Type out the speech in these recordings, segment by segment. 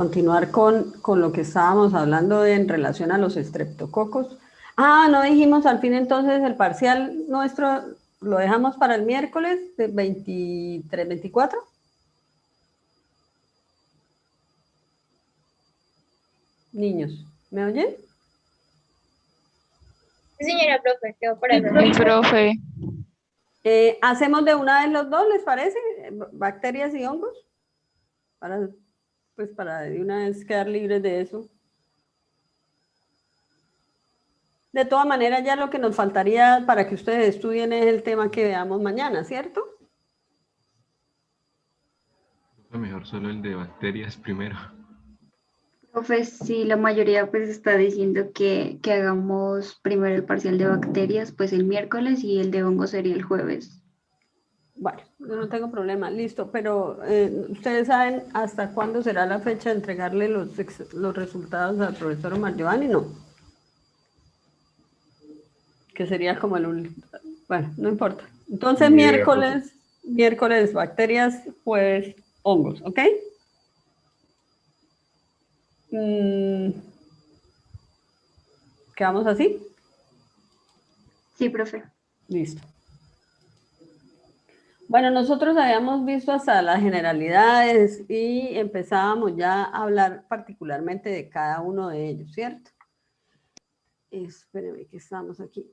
Continuar con lo que estábamos hablando en relación a los estreptococos. Ah, no dijimos al fin entonces el parcial nuestro, lo dejamos para el miércoles de 23, 24. Niños, ¿me oyen? Sí, señora profe, quedó para Sí, el profe. ¿Hacemos de una vez los dos, les parece? Bacterias y hongos. Para de una vez quedar libres de eso. De todas maneras, ya lo que nos faltaría para que ustedes estudien es el tema que veamos mañana, ¿cierto? Mejor solo el de bacterias primero. Profe, sí, la mayoría pues está diciendo que hagamos primero el parcial de bacterias pues el miércoles y el de hongos sería el jueves. Bueno, yo no tengo problema, listo, pero ¿ustedes saben hasta cuándo será la fecha de entregarle los resultados al profesor Omar Giovanni? No. Que sería como bueno, no importa. Entonces, Ni idea, profe. miércoles bacterias, jueves hongos, ¿ok? ¿Quedamos así? Sí, profe. Listo. Bueno, nosotros habíamos visto hasta las generalidades y empezábamos ya a hablar particularmente de cada uno de ellos, ¿cierto? Espérenme que estamos aquí.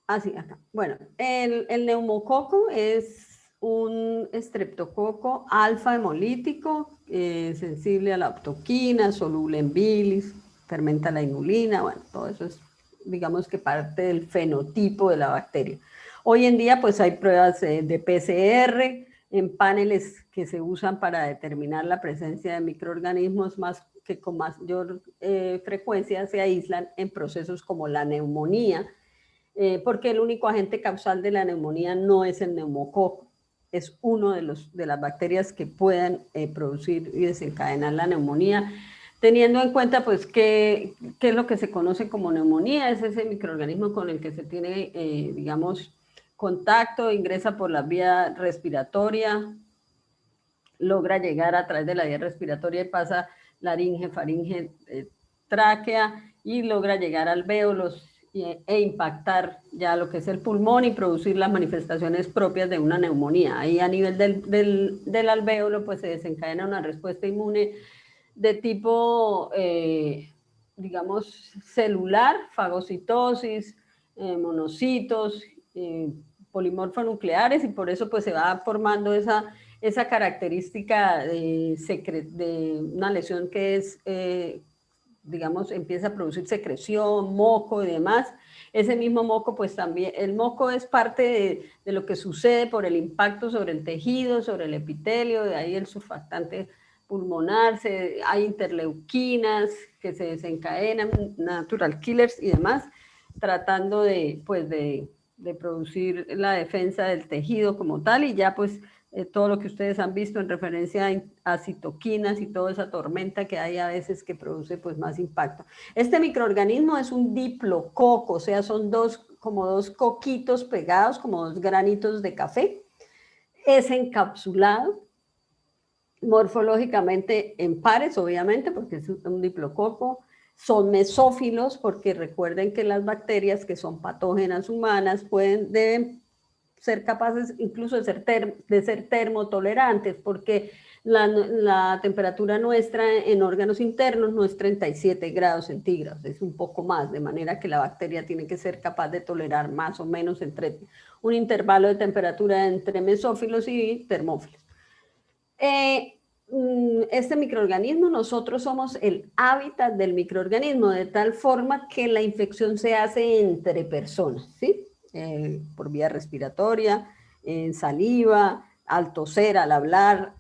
Ah, sí, acá. Bueno, el neumococo es un estreptococo alfa hemolítico, sensible a la aptoquina, soluble en bilis, fermenta la inulina, bueno, todo eso es, digamos que parte del fenotipo de la bacteria. Hoy en día, pues hay pruebas de PCR en paneles que se usan para determinar la presencia de microorganismos más que con mayor frecuencia se aíslan en procesos como la neumonía, porque el único agente causal de la neumonía no es el neumococo, es uno de las bacterias que puedan producir y desencadenar la neumonía, teniendo en cuenta pues qué es lo que se conoce como neumonía, es ese microorganismo con el que se tiene, digamos, contacto, ingresa por la vía respiratoria, logra llegar a través de la vía respiratoria y pasa laringe, faringe, tráquea y logra llegar a alvéolos e impactar ya lo que es el pulmón y producir las manifestaciones propias de una neumonía. Ahí a nivel del alvéolo pues se desencadena una respuesta inmune de tipo, digamos, celular, fagocitosis, monocitos, polimorfonucleares y por eso pues se va formando esa característica de una lesión que es, digamos, empieza a producir secreción, moco y demás. Ese mismo moco, pues también, el moco es parte de lo que sucede por el impacto sobre el tejido, sobre el epitelio, de ahí el surfactante pulmonar, hay interleuquinas que se desencadenan, natural killers y demás, tratando de producir la defensa del tejido como tal y ya pues todo lo que ustedes han visto en referencia a citoquinas y toda esa tormenta que hay a veces que produce pues más impacto. Este microorganismo es un diplococo, o sea, son como dos coquitos pegados, como dos granitos de café. Es encapsulado, morfológicamente en pares, obviamente, porque es un diplococo. Son mesófilos, porque recuerden que las bacterias que son patógenas humanas deben ser capaces incluso de ser termotolerantes, porque la temperatura nuestra en órganos internos no es 37 grados centígrados, es un poco más, de manera que la bacteria tiene que ser capaz de tolerar más o menos entre un intervalo de temperatura entre mesófilos y termófilos. Este microorganismo, nosotros somos el hábitat del microorganismo, de tal forma que la infección se hace entre personas, ¿sí? Por vía respiratoria, en saliva, al toser, al hablar,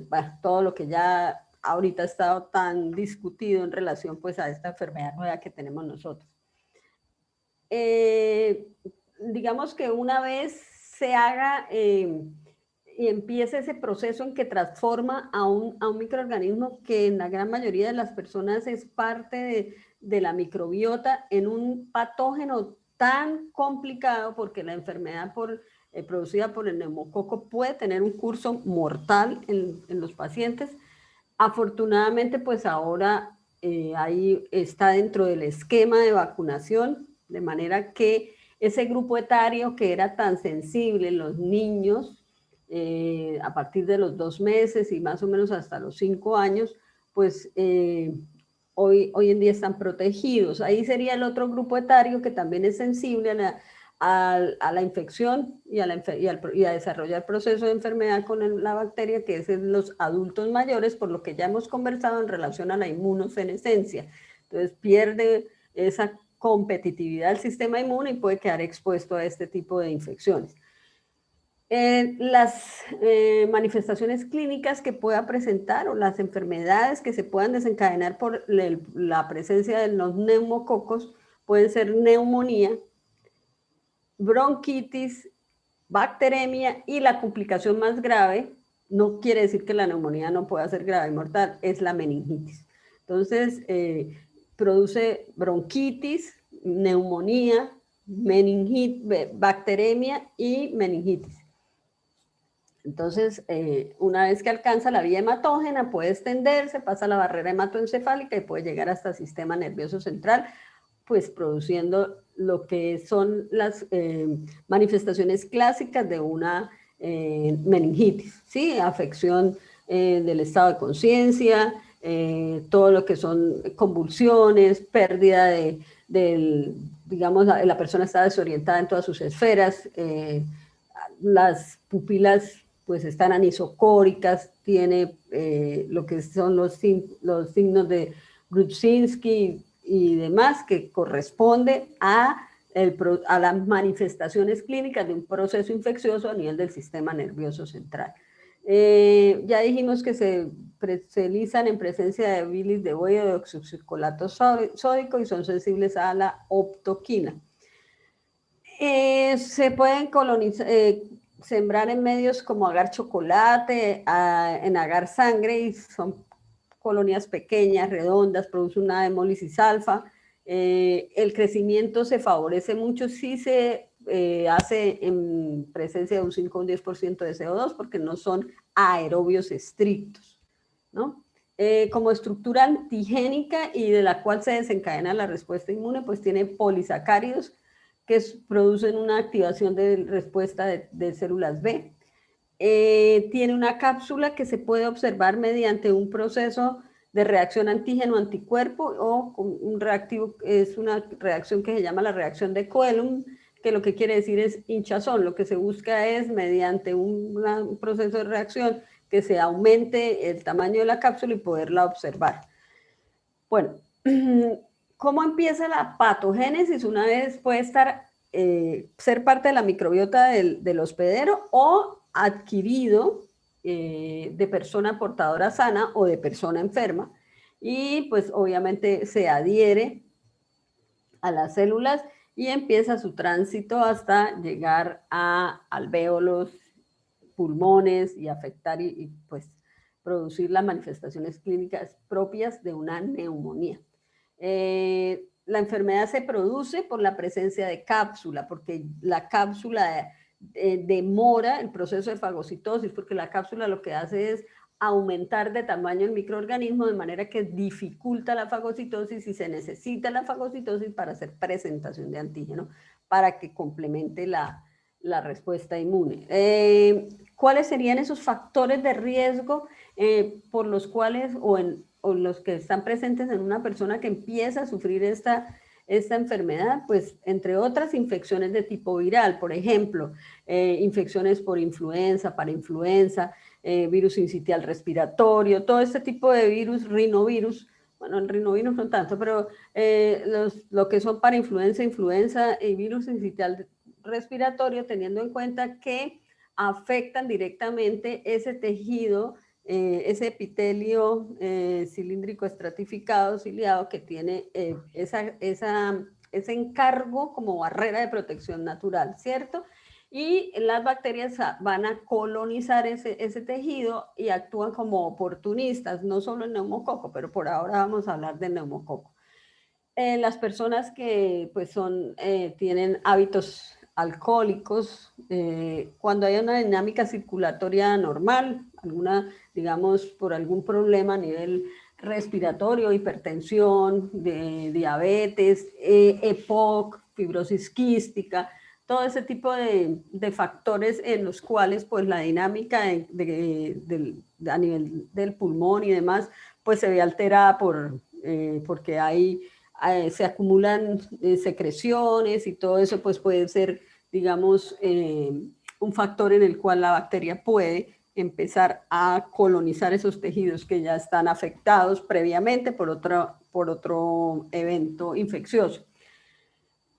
bueno, todo lo que ya ahorita ha estado tan discutido en relación pues a esta enfermedad nueva que tenemos nosotros. Digamos que una vez se haga y empieza ese proceso en que transforma a un microorganismo que en la gran mayoría de las personas es parte de la microbiota en un patógeno tan complicado, porque la enfermedad producida por el neumococo puede tener un curso mortal en los pacientes. Afortunadamente, pues ahora ahí está dentro del esquema de vacunación, de manera que ese grupo etario que era tan sensible, los niños, a partir de los 2 meses y más o menos hasta los 5 años, pues hoy en día están protegidos. Ahí sería el otro grupo etario que también es sensible a la infección y a desarrollar proceso de enfermedad con la bacteria, que es en los adultos mayores, por lo que ya hemos conversado en relación a la inmunosenescencia. Entonces pierde esa competitividad del sistema inmune y puede quedar expuesto a este tipo de infecciones. Las manifestaciones clínicas que pueda presentar o las enfermedades que se puedan desencadenar por la presencia de los neumococos pueden ser neumonía, bronquitis, bacteremia, y la complicación más grave, no quiere decir que la neumonía no pueda ser grave y mortal, es la meningitis. Entonces, produce bronquitis, neumonía, bacteremia y meningitis. Entonces, una vez que alcanza la vía hematógena, puede extenderse, pasa la barrera hematoencefálica y puede llegar hasta el sistema nervioso central, pues produciendo lo que son las manifestaciones clásicas de una meningitis, ¿sí? Afección del estado de conciencia, todo lo que son convulsiones, pérdida digamos, la persona está desorientada en todas sus esferas, las pupilas pues están anisocóricas, tiene lo que son los signos de Grudzinski y demás, que corresponde a las manifestaciones clínicas de un proceso infeccioso a nivel del sistema nervioso central. Ya dijimos que se realizan en presencia de bilis de buey o de oxocircolato sódico y son sensibles a la optoquina. Se pueden sembrar en medios como agar chocolate, en agar sangre, y son colonias pequeñas, redondas, produce una hemólisis alfa. El crecimiento se favorece mucho si se hace en presencia de un 5 o un 10% de CO2, porque no son aerobios estrictos, ¿no? Como estructura antigénica y de la cual se desencadena la respuesta inmune, pues tiene polisacáridos que producen una activación de respuesta de células B. Tiene una cápsula que se puede observar mediante un proceso de reacción antígeno-anticuerpo o un reactivo, es una reacción que se llama la reacción de Coulomb, que lo que quiere decir es hinchazón. Lo que se busca es, mediante un proceso de reacción, que se aumente el tamaño de la cápsula y poderla observar. Bueno, ¿cómo empieza la patogénesis? Una vez puede ser parte de la microbiota del hospedero o adquirido de persona portadora sana o de persona enferma, y pues obviamente se adhiere a las células y empieza su tránsito hasta llegar a alvéolos, pulmones y afectar y pues producir las manifestaciones clínicas propias de una neumonía. La enfermedad se produce por la presencia de cápsula, porque la cápsula demora el proceso de fagocitosis, porque la cápsula lo que hace es aumentar de tamaño el microorganismo, de manera que dificulta la fagocitosis, y se necesita la fagocitosis para hacer presentación de antígeno, para que complemente la respuesta inmune. ¿Cuáles serían esos factores de riesgo por los cuales, o los que están presentes en una persona que empieza a sufrir esta enfermedad? Pues entre otras, infecciones de tipo viral, por ejemplo, infecciones por influenza, parainfluenza, virus sincitial respiratorio, todo este tipo de virus, rinovirus. Bueno, el rinovirus no tanto, pero lo que son parainfluenza, influenza y virus sincitial respiratorio, teniendo en cuenta que afectan directamente ese tejido, ese epitelio cilíndrico estratificado, ciliado, que tiene ese encargo como barrera de protección natural, ¿cierto? Y las bacterias van a colonizar ese tejido y actúan como oportunistas, no solo el neumococo, pero por ahora vamos a hablar del neumococo. Las personas que pues tienen hábitos alcohólicos, cuando hay una dinámica circulatoria normal, alguna, digamos, por algún problema a nivel respiratorio, hipertensión, de diabetes, EPOC, fibrosis quística, todo ese tipo de factores en los cuales pues la dinámica a nivel del pulmón y demás pues se ve alterada porque se acumulan secreciones y todo eso pues puede ser, digamos, un factor en el cual la bacteria puede empezar a colonizar esos tejidos que ya están afectados previamente por otro evento infeccioso.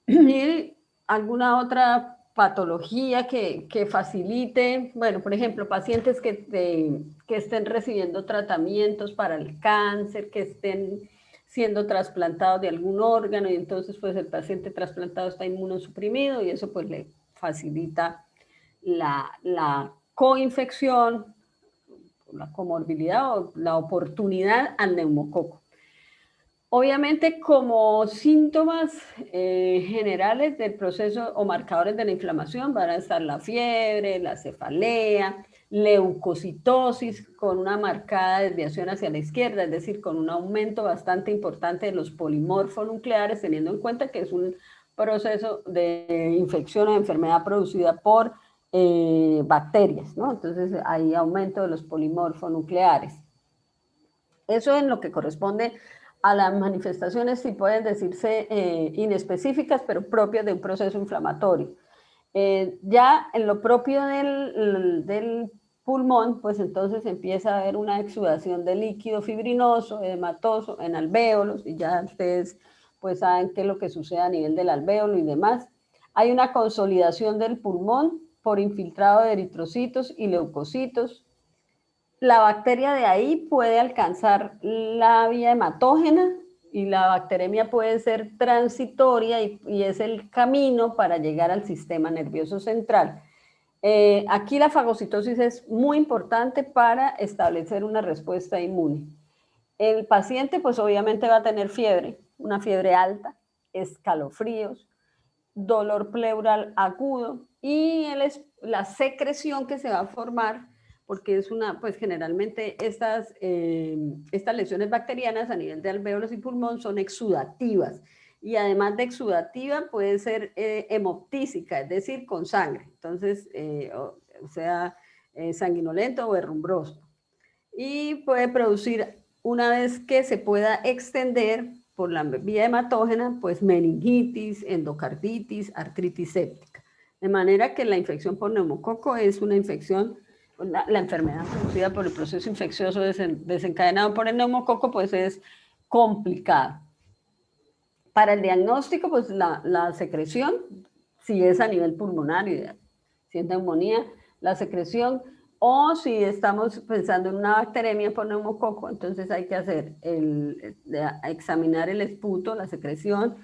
Y alguna otra patología que facilite, bueno, por ejemplo, pacientes que estén recibiendo tratamientos para el cáncer, que estén siendo trasplantados de algún órgano y entonces pues el paciente trasplantado está inmunosuprimido y eso pues le facilita la coinfección, la comorbilidad o la oportunidad al neumococo. Obviamente, como síntomas generales del proceso o marcadores de la inflamación van a estar la fiebre, la cefalea, leucocitosis con una marcada desviación hacia la izquierda, es decir, con un aumento bastante importante de los polimorfonucleares, teniendo en cuenta que es un proceso de infección o enfermedad producida por bacterias, ¿no? Entonces hay aumento de los polimorfonucleares. Eso en lo que corresponde a las manifestaciones, sí pueden decirse inespecíficas, pero propias de un proceso inflamatorio. Ya en lo propio del pulmón, pues entonces empieza a haber una exudación de líquido fibrinoso, edematoso en alvéolos, y ya ustedes pues saben qué es lo que sucede a nivel del alvéolo y demás. Hay una consolidación del pulmón por infiltrado de eritrocitos y leucocitos. La bacteria de ahí puede alcanzar la vía hematógena y la bacteremia puede ser transitoria y es el camino para llegar al sistema nervioso central. Aquí la fagocitosis es muy importante para establecer una respuesta inmune. El paciente pues obviamente va a tener fiebre, una fiebre alta, escalofríos, dolor pleural agudo y la secreción que se va a formar porque es pues generalmente estas lesiones bacterianas a nivel de alvéolos y pulmón son exudativas y además de exudativa puede ser hemoptísica, es decir, con sangre, entonces, o sea, sanguinolento o herrumbroso. Y puede producir, una vez que se pueda extender por la vía hematógena, pues meningitis, endocarditis, artritis séptica. De manera que la infección por neumococo es una infección, la enfermedad producida por el proceso infeccioso desencadenado por el neumococo, pues es complicada. Para el diagnóstico, pues la secreción, si es a nivel pulmonar, si es neumonía, la secreción, o si estamos pensando en una bacteremia por neumococo, entonces hay que examinar el esputo, la secreción,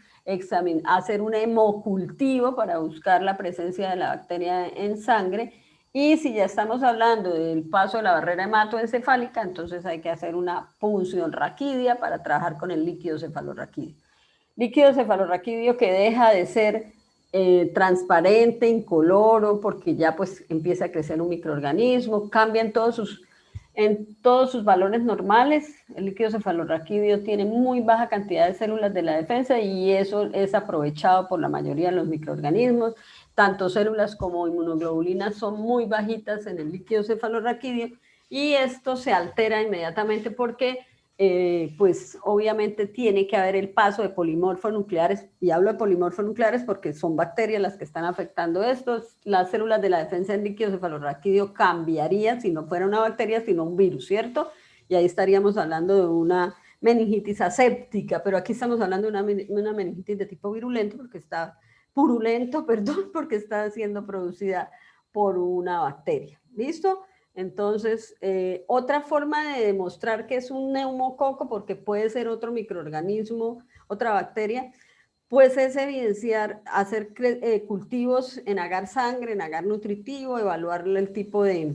hacer un hemocultivo para buscar la presencia de la bacteria en sangre, y si ya estamos hablando del paso de la barrera hematoencefálica, entonces hay que hacer una punción raquídea para trabajar con el líquido cefalorraquídeo. Líquido cefalorraquídeo que deja de ser transparente, incoloro, porque ya pues empieza a crecer un microorganismo, cambia en todos sus valores normales. El líquido cefalorraquídeo tiene muy baja cantidad de células de la defensa y eso es aprovechado por la mayoría de los microorganismos. Tanto células como inmunoglobulinas son muy bajitas en el líquido cefalorraquídeo y esto se altera inmediatamente porque pues obviamente tiene que haber el paso de polimorfonucleares, y hablo de polimorfonucleares porque son bacterias las que están afectando estos. Las células de la defensa del líquido cefalorraquídeo cambiarían si no fuera una bacteria, sino un virus, ¿cierto? Y ahí estaríamos hablando de una meningitis aséptica, pero aquí estamos hablando de una meningitis de tipo virulento, purulento, perdón, porque está siendo producida por una bacteria. ¿Listo? Entonces, otra forma de demostrar que es un neumococo, porque puede ser otro microorganismo, otra bacteria, pues es evidenciar, hacer cultivos en agar sangre, en agar nutritivo, evaluar el tipo de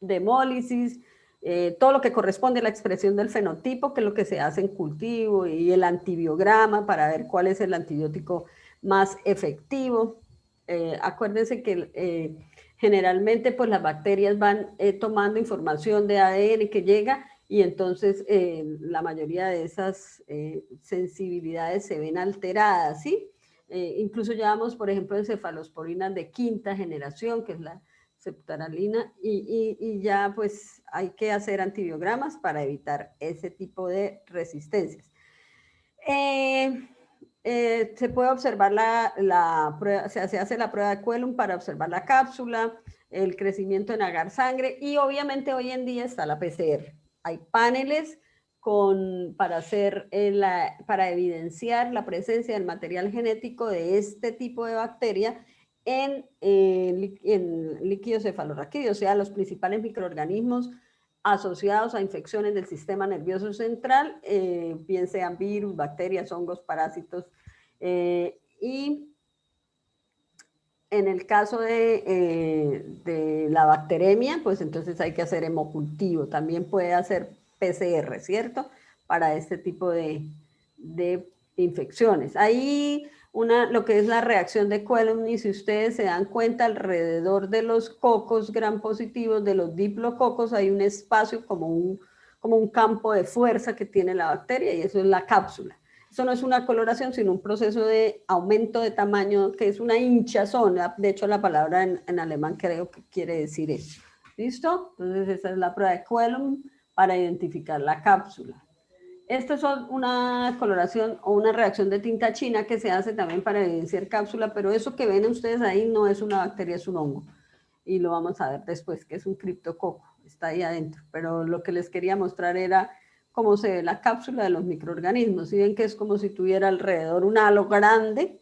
hemólisis, todo lo que corresponde a la expresión del fenotipo, que es lo que se hace en cultivo, y el antibiograma para ver cuál es el antibiótico más efectivo. Acuérdense que generalmente pues las bacterias van tomando información de ADN que llega y entonces la mayoría de esas sensibilidades se ven alteradas, ¿sí? Incluso llevamos, por ejemplo, encefalosporinas de quinta generación, que es la septaralina, y ya pues hay que hacer antibiogramas para evitar ese tipo de resistencias. Se puede observar la prueba, se hace la prueba de Quellum para observar la cápsula, el crecimiento en agar sangre y obviamente hoy en día está la PCR. Hay paneles para evidenciar la presencia del material genético de este tipo de bacteria en líquido cefalorraquídeo, o sea, los principales microorganismos asociados a infecciones del sistema nervioso central, bien sean virus, bacterias, hongos, parásitos, y en el caso de la bacteremia, pues entonces hay que hacer hemocultivo, también puede hacer PCR, ¿cierto? Para este tipo de infecciones. Ahí lo que es la reacción de Quellum, y si ustedes se dan cuenta, alrededor de los cocos gram positivos, de los diplococos, hay un espacio como un campo de fuerza que tiene la bacteria y eso es la cápsula. Eso no es una coloración, sino un proceso de aumento de tamaño, que es una hinchazón. De hecho, la palabra en alemán creo que quiere decir eso. ¿Listo? Entonces, esa es la prueba de Quellum para identificar la cápsula. Esto es una coloración o una reacción de tinta china que se hace también para evidenciar cápsula, pero eso que ven ustedes ahí no es una bacteria, es un hongo. Y lo vamos a ver después, que es un criptococo, está ahí adentro. Pero lo que les quería mostrar era cómo se ve la cápsula de los microorganismos. ¿Sí ven que es como si tuviera alrededor un halo grande?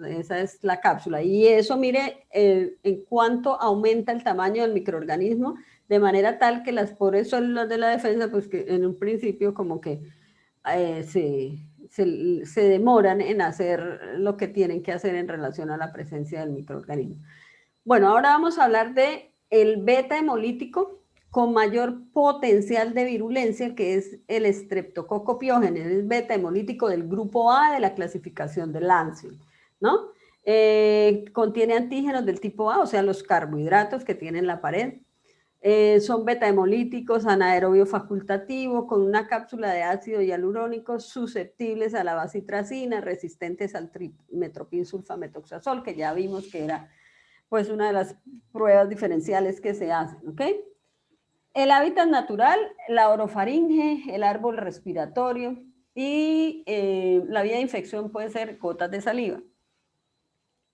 Esa es la cápsula. Y eso, mire, en cuánto aumenta el tamaño del microorganismo, de manera tal que las pobres células de la defensa, pues que en un principio como que se demoran en hacer lo que tienen que hacer en relación a la presencia del microorganismo. Bueno, ahora vamos a hablar de el beta hemolítico con mayor potencial de virulencia, que es el Streptococcus pyogenes, es beta hemolítico del grupo A de la clasificación de Lancet, ¿no? Contiene antígenos del tipo A, o sea, los carbohidratos que tienen la pared. Son beta-hemolíticos, anaerobio facultativo, con una cápsula de ácido hialurónico, susceptibles a la bacitracina, resistentes al metropin-sulfametoxazol, que ya vimos que era pues una de las pruebas diferenciales que se hacen, ¿ok? El hábitat natural, la orofaringe, el árbol respiratorio y la vía de infección puede ser gotas de saliva.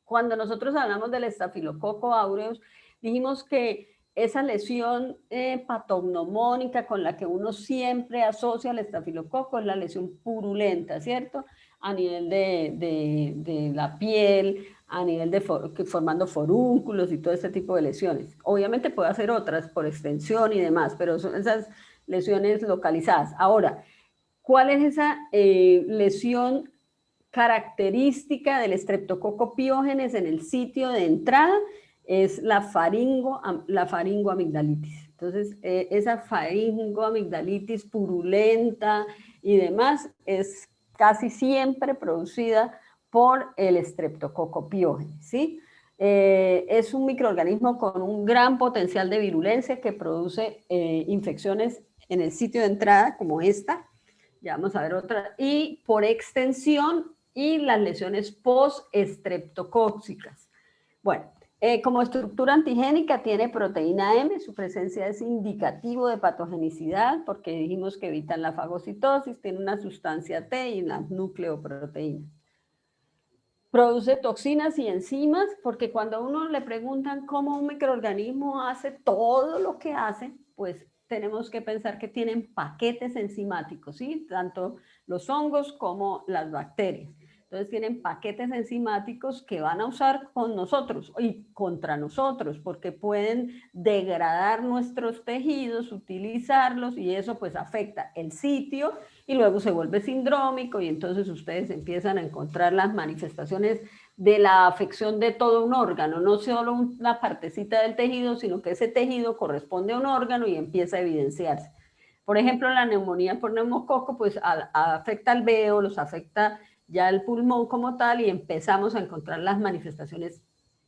Cuando nosotros hablamos del estafilococo aureus, dijimos que esa lesión patognomónica con la que uno siempre asocia al estafilococo es la lesión purulenta, ¿cierto? A nivel de la piel, a nivel formando forúnculos y todo este tipo de lesiones. Obviamente puede hacer otras por extensión y demás, pero son esas lesiones localizadas. Ahora, ¿cuál es esa lesión característica del Streptococcus pyogenes en el sitio de entrada? Es la faringoamigdalitis. Entonces, esa faringoamigdalitis purulenta y demás es casi siempre producida por el Streptococcus pyogenes, ¿sí? Es un microorganismo con un gran potencial de virulencia que produce infecciones en el sitio de entrada, como esta, ya vamos a ver otra, y por extensión, y las lesiones post-estreptocóxicas. Bueno, como estructura antigénica tiene proteína M, su presencia es indicativo de patogenicidad porque dijimos que evitan la fagocitosis, tiene una sustancia T y una nucleoproteína. Produce toxinas y enzimas porque cuando a uno le preguntan cómo un microorganismo hace todo lo que hace, pues tenemos que pensar que tienen paquetes enzimáticos, ¿sí? Tanto los hongos como las bacterias. Entonces tienen paquetes enzimáticos que van a usar con nosotros y contra nosotros, porque pueden degradar nuestros tejidos, utilizarlos, y eso pues afecta el sitio y luego se vuelve sindrómico y entonces ustedes empiezan a encontrar las manifestaciones de la afección de todo un órgano, no solo una partecita del tejido, sino que ese tejido corresponde a un órgano y empieza a evidenciarse. Por ejemplo, la neumonía por neumococo pues afecta al veo, los afecta ya el pulmón como tal y empezamos a encontrar las manifestaciones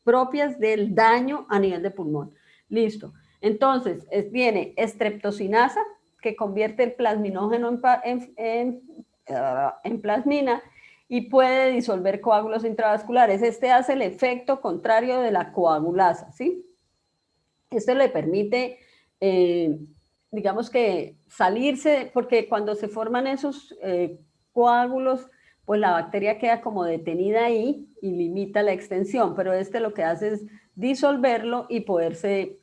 propias del daño a nivel de pulmón. Listo. Entonces, viene streptocinasa, que convierte el plasminógeno en plasmina y puede disolver coágulos intravasculares. Este hace el efecto contrario de la coagulasa, ¿sí? Esto le permite, digamos que salirse, porque cuando se forman esos coágulos, pues la bacteria queda como detenida ahí y limita la extensión, pero este lo que hace es disolverlo y poderse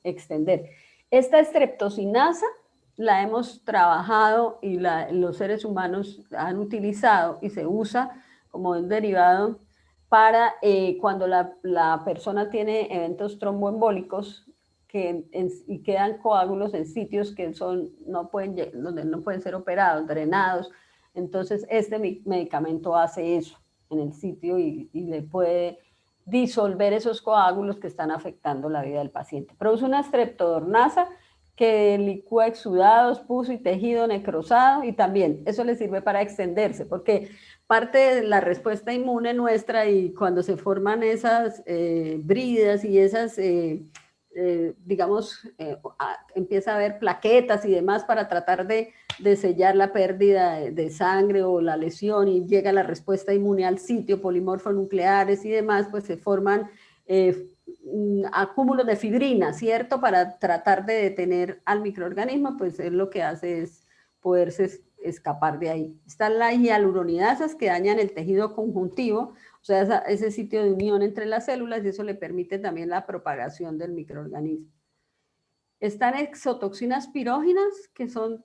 extender. Esta streptocinasa la hemos trabajado y los seres humanos han utilizado y se usa como un derivado para cuando la persona tiene eventos tromboembólicos y quedan coágulos en sitios que donde no pueden ser operados, drenados. Entonces, este medicamento hace eso en el sitio y le puede disolver esos coágulos que están afectando la vida del paciente. Produce una streptodornasa que licúa exudados, pus y tejido necrosado, y también eso le sirve para extenderse, porque parte de la respuesta inmune nuestra y cuando se forman esas bridas y esas, digamos, empieza a haber plaquetas y demás para tratar de sellar la pérdida de sangre o la lesión y llega la respuesta inmune al sitio, polimorfonucleares y demás, pues se forman acúmulos de fibrina, ¿cierto? Para tratar de detener al microorganismo, pues él lo que hace es poderse escapar de ahí. Están las hialuronidasas que dañan el tejido conjuntivo, o sea, ese sitio de unión entre las células, y eso le permite también la propagación del microorganismo. Están exotoxinas pirógenas, que son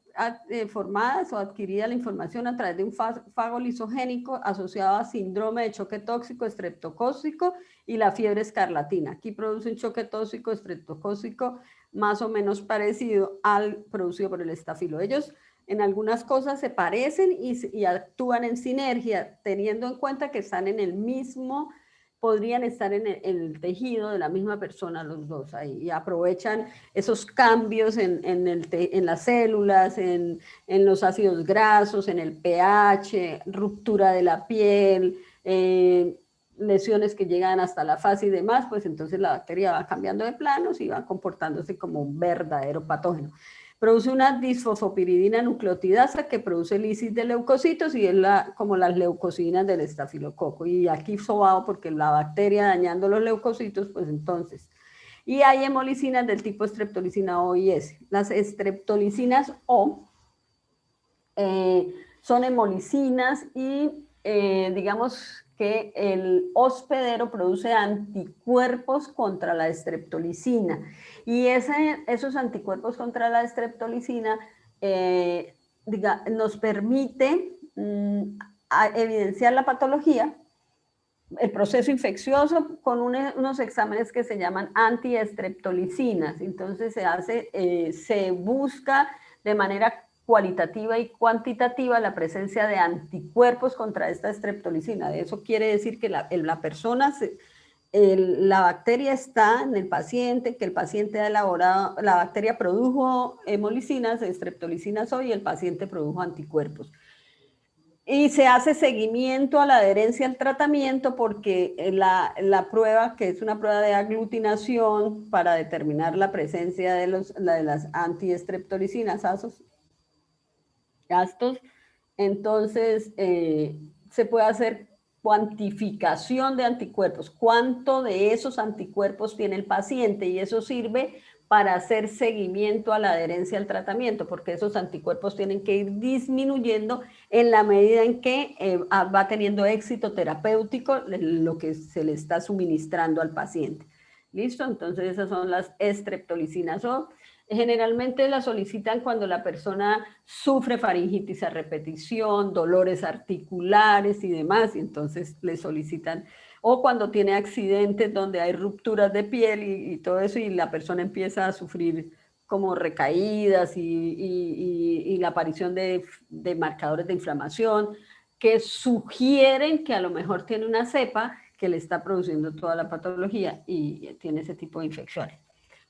formadas o adquirida la información a través de un fago lisogénico asociado a síndrome de choque tóxico estreptocócico y la fiebre escarlatina. Aquí produce un choque tóxico estreptocócico más o menos parecido al producido por el estafilo. Ellos en algunas cosas se parecen y actúan en sinergia, teniendo en cuenta que están en el mismo, podrían estar en el tejido de la misma persona los dos ahí, y aprovechan esos cambios en las células, en los ácidos grasos, en el pH, ruptura de la piel, lesiones que llegan hasta la fase y demás, pues entonces la bacteria va cambiando de planos y va comportándose como un verdadero patógeno. Produce una disfosfopiridina nucleotidasa que produce lisis de leucocitos y es como las leucocinas del estafilococo. Y aquí sobado porque la bacteria dañando los leucocitos, pues entonces. Y hay hemolicinas del tipo streptolicina O y S. Las streptolicinas O son hemolicinas y digamos que el hospedero produce anticuerpos contra la streptolicina y esos anticuerpos contra la streptolicina nos permite evidenciar la patología, el proceso infeccioso con unos exámenes que se llaman antiestreptolicinas. Entonces se busca de manera cualitativa y cuantitativa la presencia de anticuerpos contra esta streptolicina. Eso quiere decir que la persona, la bacteria está en el paciente, que el paciente ha elaborado, la bacteria produjo hemolicinas, streptolicinas O, y el paciente produjo anticuerpos. Y se hace seguimiento a la adherencia al tratamiento porque la prueba, que es una prueba de aglutinación para determinar la presencia de las antiestreptolicinas, entonces se puede hacer cuantificación de anticuerpos, cuánto de esos anticuerpos tiene el paciente, y eso sirve para hacer seguimiento a la adherencia al tratamiento, porque esos anticuerpos tienen que ir disminuyendo en la medida en que va teniendo éxito terapéutico lo que se le está suministrando al paciente. ¿Listo? Entonces esas son las streptolicinas O. Generalmente la solicitan cuando la persona sufre faringitis a repetición, dolores articulares y demás, y entonces le solicitan, o cuando tiene accidentes donde hay rupturas de piel y todo eso, y la persona empieza a sufrir como recaídas y la aparición de marcadores de inflamación que sugieren que a lo mejor tiene una cepa que le está produciendo toda la patología y tiene ese tipo de infecciones.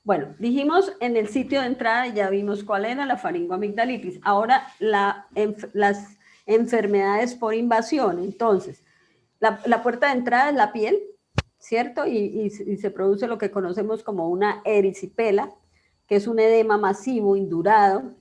Bueno, dijimos en el sitio de entrada, ya vimos cuál era la faringoamigdalitis. Ahora las enfermedades por invasión. Entonces, la puerta de entrada es la piel, ¿cierto? Y se produce lo que conocemos como una erisipela, que es un edema masivo, indurado.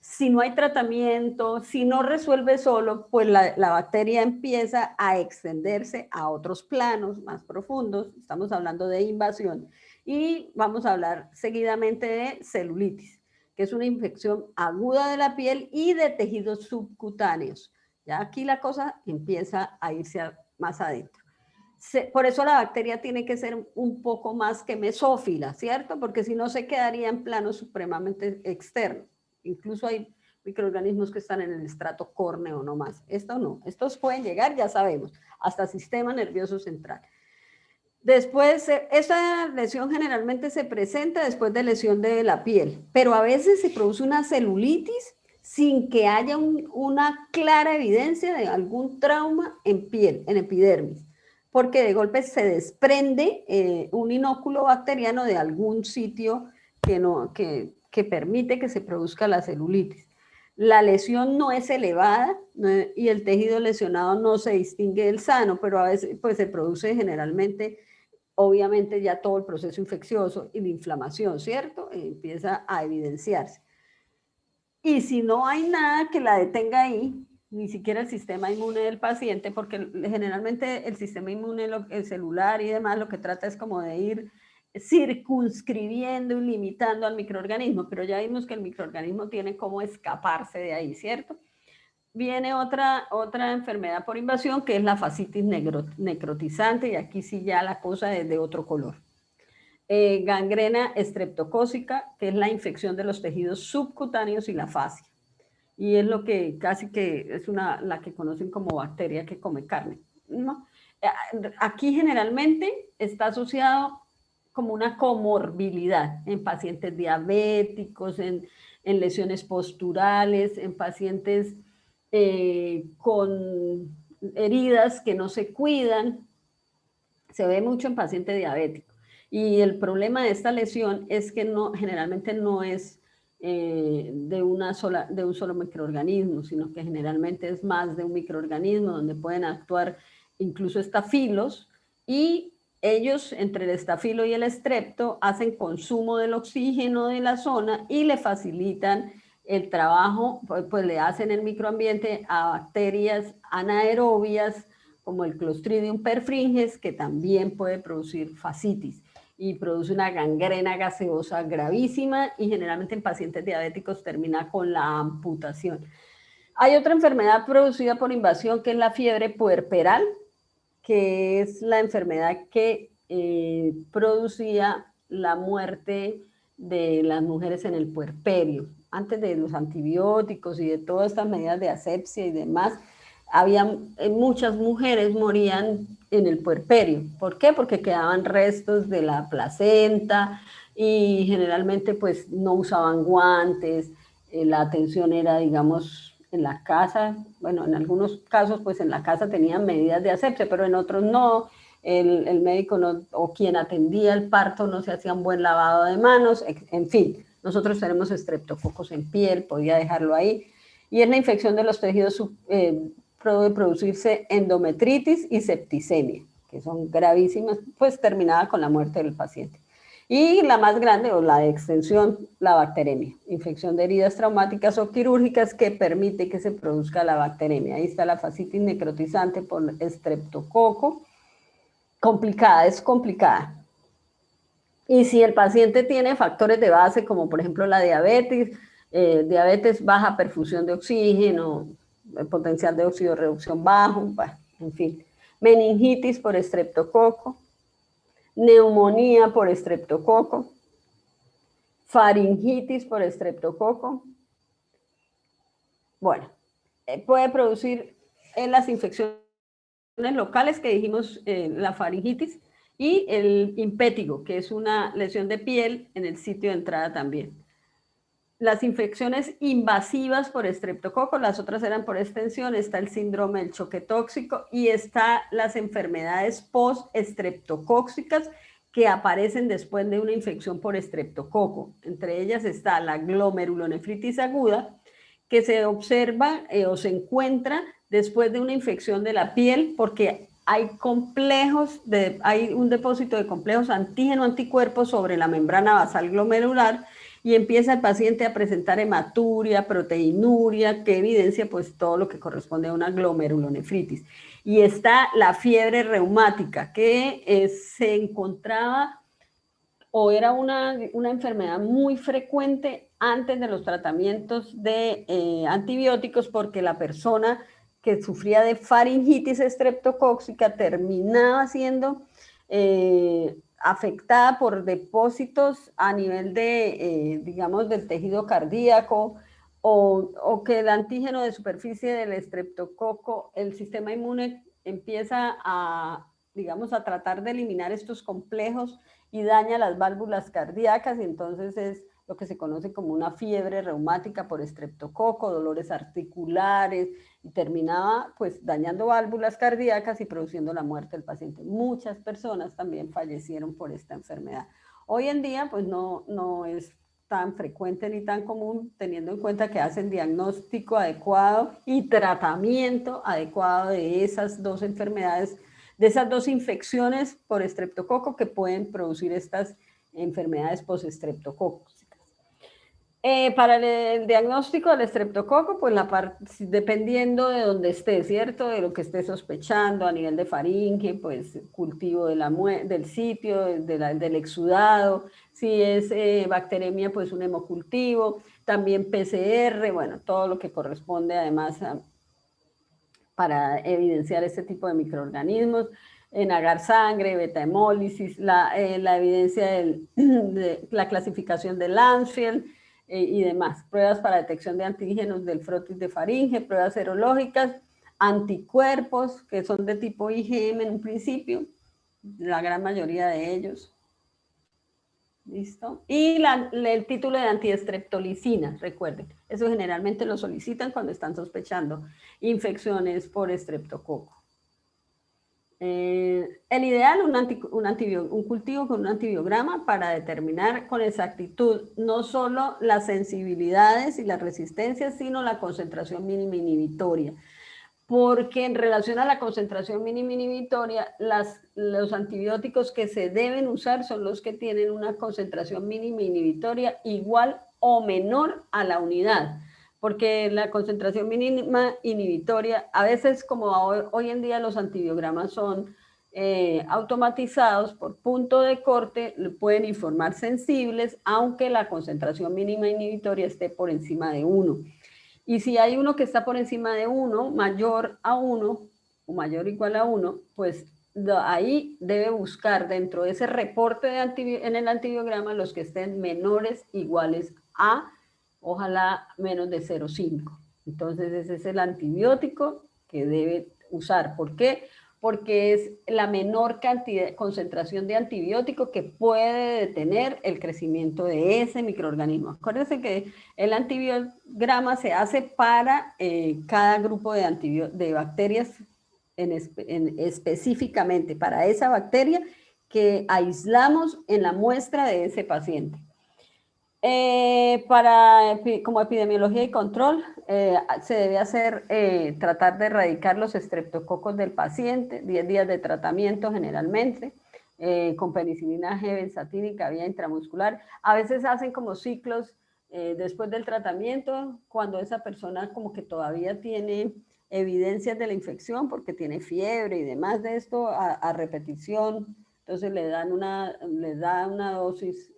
Si no hay tratamiento, si no resuelve solo, pues la bacteria empieza a extenderse a otros planos más profundos. Estamos hablando de invasión. Y vamos a hablar seguidamente de celulitis, que es una infección aguda de la piel y de tejidos subcutáneos. Ya aquí la cosa empieza a irse más adentro. Por eso la bacteria tiene que ser un poco más que mesófila, ¿cierto? Porque si no se quedaría en plano supremamente externo. Incluso hay microorganismos que están en el estrato córneo no más. Esto no. Estos pueden llegar, ya sabemos, hasta sistema nervioso central. Después, esta lesión generalmente se presenta después de lesión de la piel, pero a veces se produce una celulitis sin que haya una clara evidencia de algún trauma en piel, en epidermis, porque de golpe se desprende un inóculo bacteriano de algún sitio que permite que se produzca la celulitis. La lesión no es elevada y el tejido lesionado no se distingue del sano, pero a veces pues, se produce generalmente, obviamente ya todo el proceso infeccioso y la inflamación, ¿cierto? Empieza a evidenciarse. Y si no hay nada que la detenga ahí, ni siquiera el sistema inmune del paciente, porque generalmente el sistema inmune, el celular y demás, lo que trata es como de ir circunscribiendo y limitando al microorganismo, pero ya vimos que el microorganismo tiene cómo escaparse de ahí, ¿cierto? Viene otra enfermedad por invasión, que es la fascitis necrotizante, y aquí sí ya la cosa es de otro color. Gangrena estreptocócica, que es la infección de los tejidos subcutáneos y la fascia. Y es lo que casi que es la que conocen como bacteria que come carne, ¿no? Aquí generalmente está asociado como una comorbilidad en pacientes diabéticos, en lesiones posturales, en pacientes con heridas que no se cuidan. Se ve mucho en pacientes diabéticos. Y el problema de esta lesión es que generalmente no es de un solo microorganismo, sino que generalmente es más de un microorganismo donde pueden actuar incluso estafilos, y ellos, entre el estafilo y el estrepto, hacen consumo del oxígeno de la zona y le facilitan el trabajo, pues le hacen el microambiente a bacterias anaerobias como el Clostridium perfringens, que también puede producir fascitis y produce una gangrena gaseosa gravísima, y generalmente en pacientes diabéticos termina con la amputación. Hay otra enfermedad producida por invasión, que es la fiebre puerperal, que es la enfermedad que producía la muerte de las mujeres en el puerperio. Antes de los antibióticos y de todas estas medidas de asepsia y demás, muchas mujeres morían en el puerperio. ¿Por qué? Porque quedaban restos de la placenta y generalmente pues no usaban guantes, la atención era, digamos, en la casa. Bueno, en algunos casos pues en la casa tenían medidas de asepsia, pero en otros no. El médico o quien atendía el parto no se hacía un buen lavado de manos, en fin. Nosotros tenemos estreptococos en piel, podía dejarlo ahí. Y es la infección de los tejidos puede producirse endometritis y septicemia, que son gravísimas, pues terminada con la muerte del paciente. Y la más grande, o la de extensión, la bacteremia, infección de heridas traumáticas o quirúrgicas que permite que se produzca la bacteremia. Ahí está la fascitis necrotizante por estreptococo. Complicada, es complicada. Y si el paciente tiene factores de base, como por ejemplo la diabetes, baja perfusión de oxígeno, el potencial de oxidorreducción bajo, bueno, en fin. Meningitis por estreptococo, neumonía por estreptococo, faringitis por estreptococo. Bueno, puede producir en las infecciones locales que dijimos, la faringitis, y el impétigo, que es una lesión de piel en el sitio de entrada también. Las infecciones invasivas por estreptococo, las otras eran por extensión, está el síndrome del choque tóxico y está las enfermedades post-estreptocóxicas que aparecen después de una infección por estreptococo. Entre ellas está la glomerulonefritis aguda, que se observa o se encuentra después de una infección de la piel, porque hay hay un depósito de complejos antígeno-anticuerpos sobre la membrana basal glomerular y empieza el paciente a presentar hematuria, proteinuria, que evidencia pues todo lo que corresponde a una glomerulonefritis. Y está la fiebre reumática, que se encontraba o era una enfermedad muy frecuente antes de los tratamientos de antibióticos, porque la persona que sufría de faringitis estreptocóxica terminaba siendo afectada por depósitos a nivel de, digamos, del tejido cardíaco, o que el antígeno de superficie del estreptococo, el sistema inmune empieza a, digamos, a tratar de eliminar estos complejos y daña las válvulas cardíacas, y entonces es lo que se conoce como una fiebre reumática por estreptococo, dolores articulares, y terminaba pues dañando válvulas cardíacas y produciendo la muerte del paciente. Muchas personas también fallecieron por esta enfermedad. Hoy en día pues no es tan frecuente ni tan común, teniendo en cuenta que hacen diagnóstico adecuado y tratamiento adecuado de esas dos enfermedades, de esas dos infecciones por estreptococo que pueden producir estas enfermedades postestreptocócicas. Para el diagnóstico del estreptococo, pues dependiendo de donde esté, ¿cierto? De lo que esté sospechando a nivel de faringe, pues cultivo del sitio, del exudado. Si es bacteremia, pues un hemocultivo. También PCR, bueno, todo lo que corresponde además para evidenciar este tipo de microorganismos. En agar sangre, beta-hemólisis, la evidencia de la clasificación de Landsfield, y demás, pruebas para detección de antígenos del frotis de faringe, pruebas serológicas, anticuerpos que son de tipo IgM en un principio, la gran mayoría de ellos. ¿Listo? Y el título de antiestreptolicina, recuerden, eso generalmente lo solicitan cuando están sospechando infecciones por estreptococo. El ideal, un cultivo con un antibiograma para determinar con exactitud no solo las sensibilidades y las resistencias, sino la concentración mínima inhibitoria. Porque en relación a la concentración mínima inhibitoria, los antibióticos que se deben usar son los que tienen una concentración mínima inhibitoria igual o menor a la unidad. Porque la concentración mínima inhibitoria, a veces como hoy en día los antibiogramas son automatizados por punto de corte, pueden informar sensibles, aunque la concentración mínima inhibitoria esté por encima de 1. Y si hay uno que está por encima de 1, mayor a 1, o mayor o igual a 1, pues ahí debe buscar dentro de ese reporte en el antibiograma los que estén menores iguales a, ojalá menos de 0,5. Entonces ese es el antibiótico que debe usar. ¿Por qué? Porque es la menor concentración de antibiótico que puede detener el crecimiento de ese microorganismo. Acuérdense que el antibiograma se hace para cada grupo de bacterias específicamente para esa bacteria que aislamos en la muestra de ese paciente. Como epidemiología y control, se debe tratar de erradicar los estreptococos del paciente, 10 días de tratamiento generalmente, con penicilina G benzatínica vía intramuscular. A veces hacen como ciclos después del tratamiento, cuando esa persona como que todavía tiene evidencias de la infección, porque tiene fiebre y demás de esto, a repetición. Entonces le da una dosis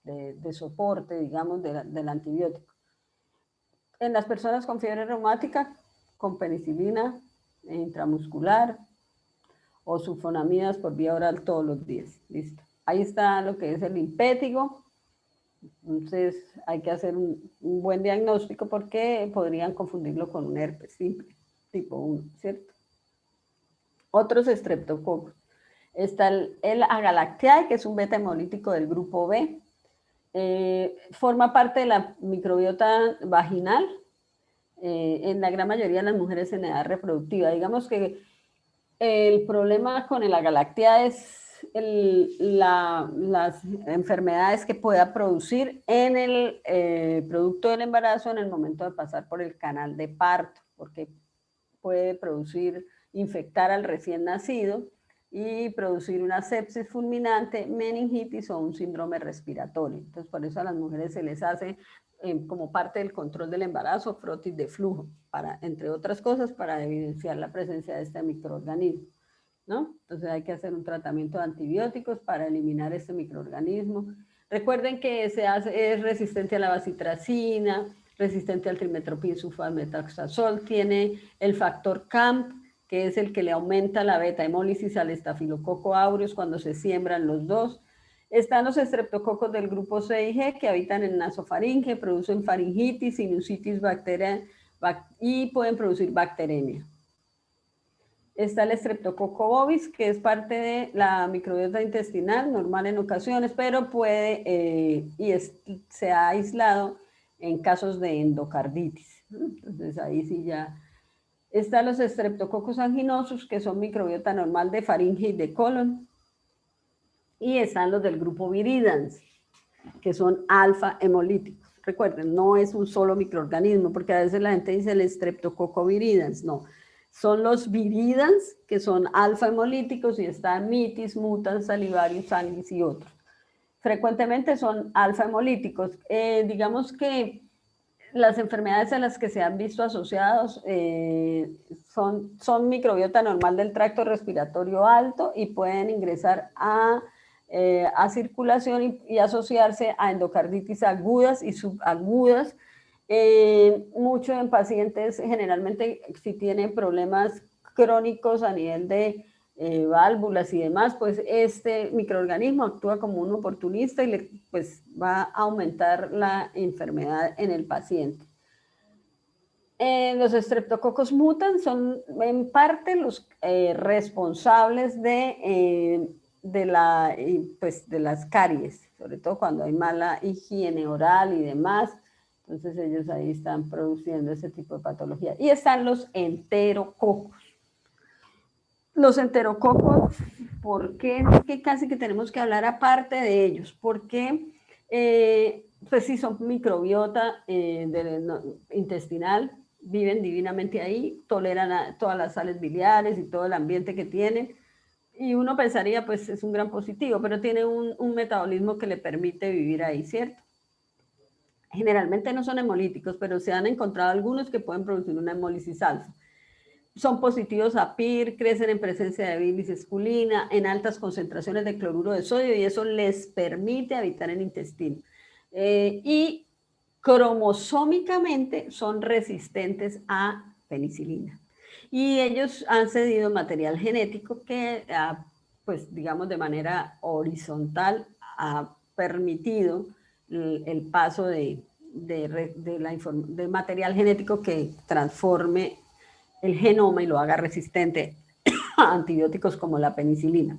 de soporte, digamos, del antibiótico. En las personas con fiebre reumática, con penicilina intramuscular o sulfonamidas por vía oral todos los días. Listo. Ahí está lo que es el impétigo. Entonces hay que hacer un buen diagnóstico porque podrían confundirlo con un herpes simple, tipo 1, ¿cierto? Otros estreptococos. Está el Agalactiae, que es un beta hemolítico del grupo B. Forma parte de la microbiota vaginal en la gran mayoría de las mujeres en edad reproductiva. Digamos que el problema con el Agalactiae es las enfermedades que pueda producir en el producto del embarazo en el momento de pasar por el canal de parto, porque puede producir, infectar al recién nacido y producir una sepsis fulminante, meningitis o un síndrome respiratorio. Entonces, por eso a las mujeres se les hace como parte del control del embarazo, frotis de flujo, para, entre otras cosas, para evidenciar la presencia de este microorganismo, ¿no? Entonces hay que hacer un tratamiento de antibióticos para eliminar este microorganismo. Recuerden que es resistente a la bacitracina, resistente al trimestoprim sulfatmetaxazol, tiene el factor CAMP, que es el que le aumenta la beta hemólisis al estafilococo aureus cuando se siembran los dos. Están los estreptococos del grupo C y G que habitan en nasofaringe, producen faringitis, sinusitis, bacteria y pueden producir bacteremia. Está el Streptococcus bovis, que es parte de la microbiota intestinal, normal en ocasiones, pero puede, se ha aislado en casos de endocarditis. Entonces ahí sí ya. Están los Streptococcus anginosus, que son microbiota normal de faringe y de colon. Y están los del grupo viridans, que son alfa hemolíticos. Recuerden, no es un solo microorganismo, porque a veces la gente dice el Streptococcus viridans, no. Son los viridans, que son alfa hemolíticos, y están mitis, mutans, salivarius, sanguis y otros. Frecuentemente son alfa hemolíticos. Digamos que las enfermedades a las que se han visto asociados son microbiota normal del tracto respiratorio alto y pueden ingresar a circulación y asociarse a endocarditis agudas y subagudas. Mucho en pacientes, generalmente si tienen problemas crónicos a nivel de válvulas y demás, pues este microorganismo actúa como un oportunista y pues va a aumentar la enfermedad en el paciente. Los Streptococcus mutans son en parte los responsables de las caries, sobre todo cuando hay mala higiene oral y demás. Entonces ellos ahí están produciendo ese tipo de patología. Y están los enterococos. Los enterococos, ¿por qué? Que casi que tenemos que hablar aparte de ellos, porque pues sí son microbiota intestinal, viven divinamente ahí, toleran todas las sales biliares y todo el ambiente que tienen, y uno pensaría pues es un gran positivo, pero tiene un metabolismo que le permite vivir ahí, ¿cierto? Generalmente no son hemolíticos, pero se han encontrado algunos que pueden producir una hemólisis alfa. Son positivos a PIR, crecen en presencia de bilis esculina, en altas concentraciones de cloruro de sodio, y eso les permite habitar en el intestino. Y cromosómicamente son resistentes a penicilina. Y ellos han cedido material genético que, pues digamos de manera horizontal, ha permitido el paso de material genético que transforme el genoma y lo haga resistente a antibióticos como la penicilina.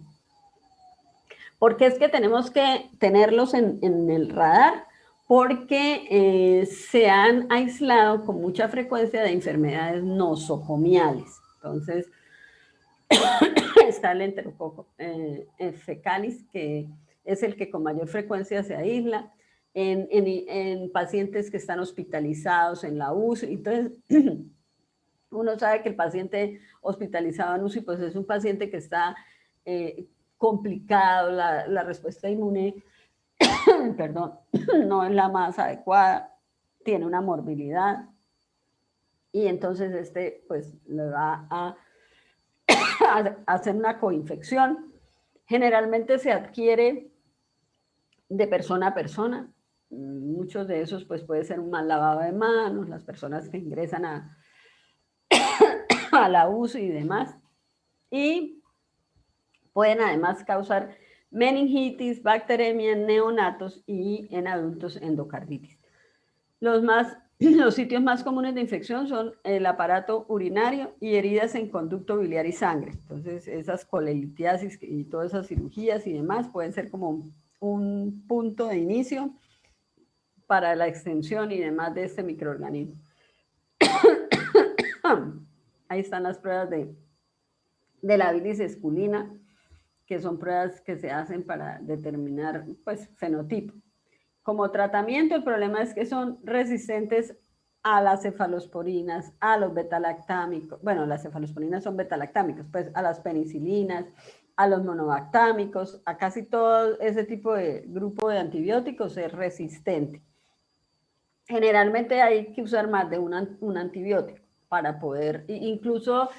¿Por qué es que tenemos que tenerlos en el radar? Porque se han aislado con mucha frecuencia de enfermedades nosocomiales. Entonces, está el enterococo fecalis, que es el que con mayor frecuencia se aísla en pacientes que están hospitalizados en la UCI. Entonces, uno sabe que el paciente hospitalizado en UCI pues es un paciente que está complicado, la respuesta inmune perdón, no es la más adecuada, tiene una morbilidad, y entonces pues le va a hacer una coinfección. Generalmente se adquiere de persona a persona. Muchos de esos pues puede ser un mal lavado de manos, las personas que ingresan a la UCI y demás, y pueden además causar meningitis, bacteremia en neonatos y en adultos endocarditis. Los sitios más comunes de infección son el aparato urinario y heridas en conducto biliar y sangre. Entonces esas colelitiasis y todas esas cirugías y demás pueden ser como un punto de inicio para la extensión y demás de este microorganismo. Ahí están las pruebas de la bilis esculina, que son pruebas que se hacen para determinar, pues, fenotipo. Como tratamiento, el problema es que son resistentes a las cefalosporinas, a los betalactámicos, bueno, las cefalosporinas son betalactámicos, pues a las penicilinas, a los monobactámicos, a casi todo ese tipo de grupo de antibióticos es resistente. Generalmente hay que usar más de un antibiótico para poder, incluso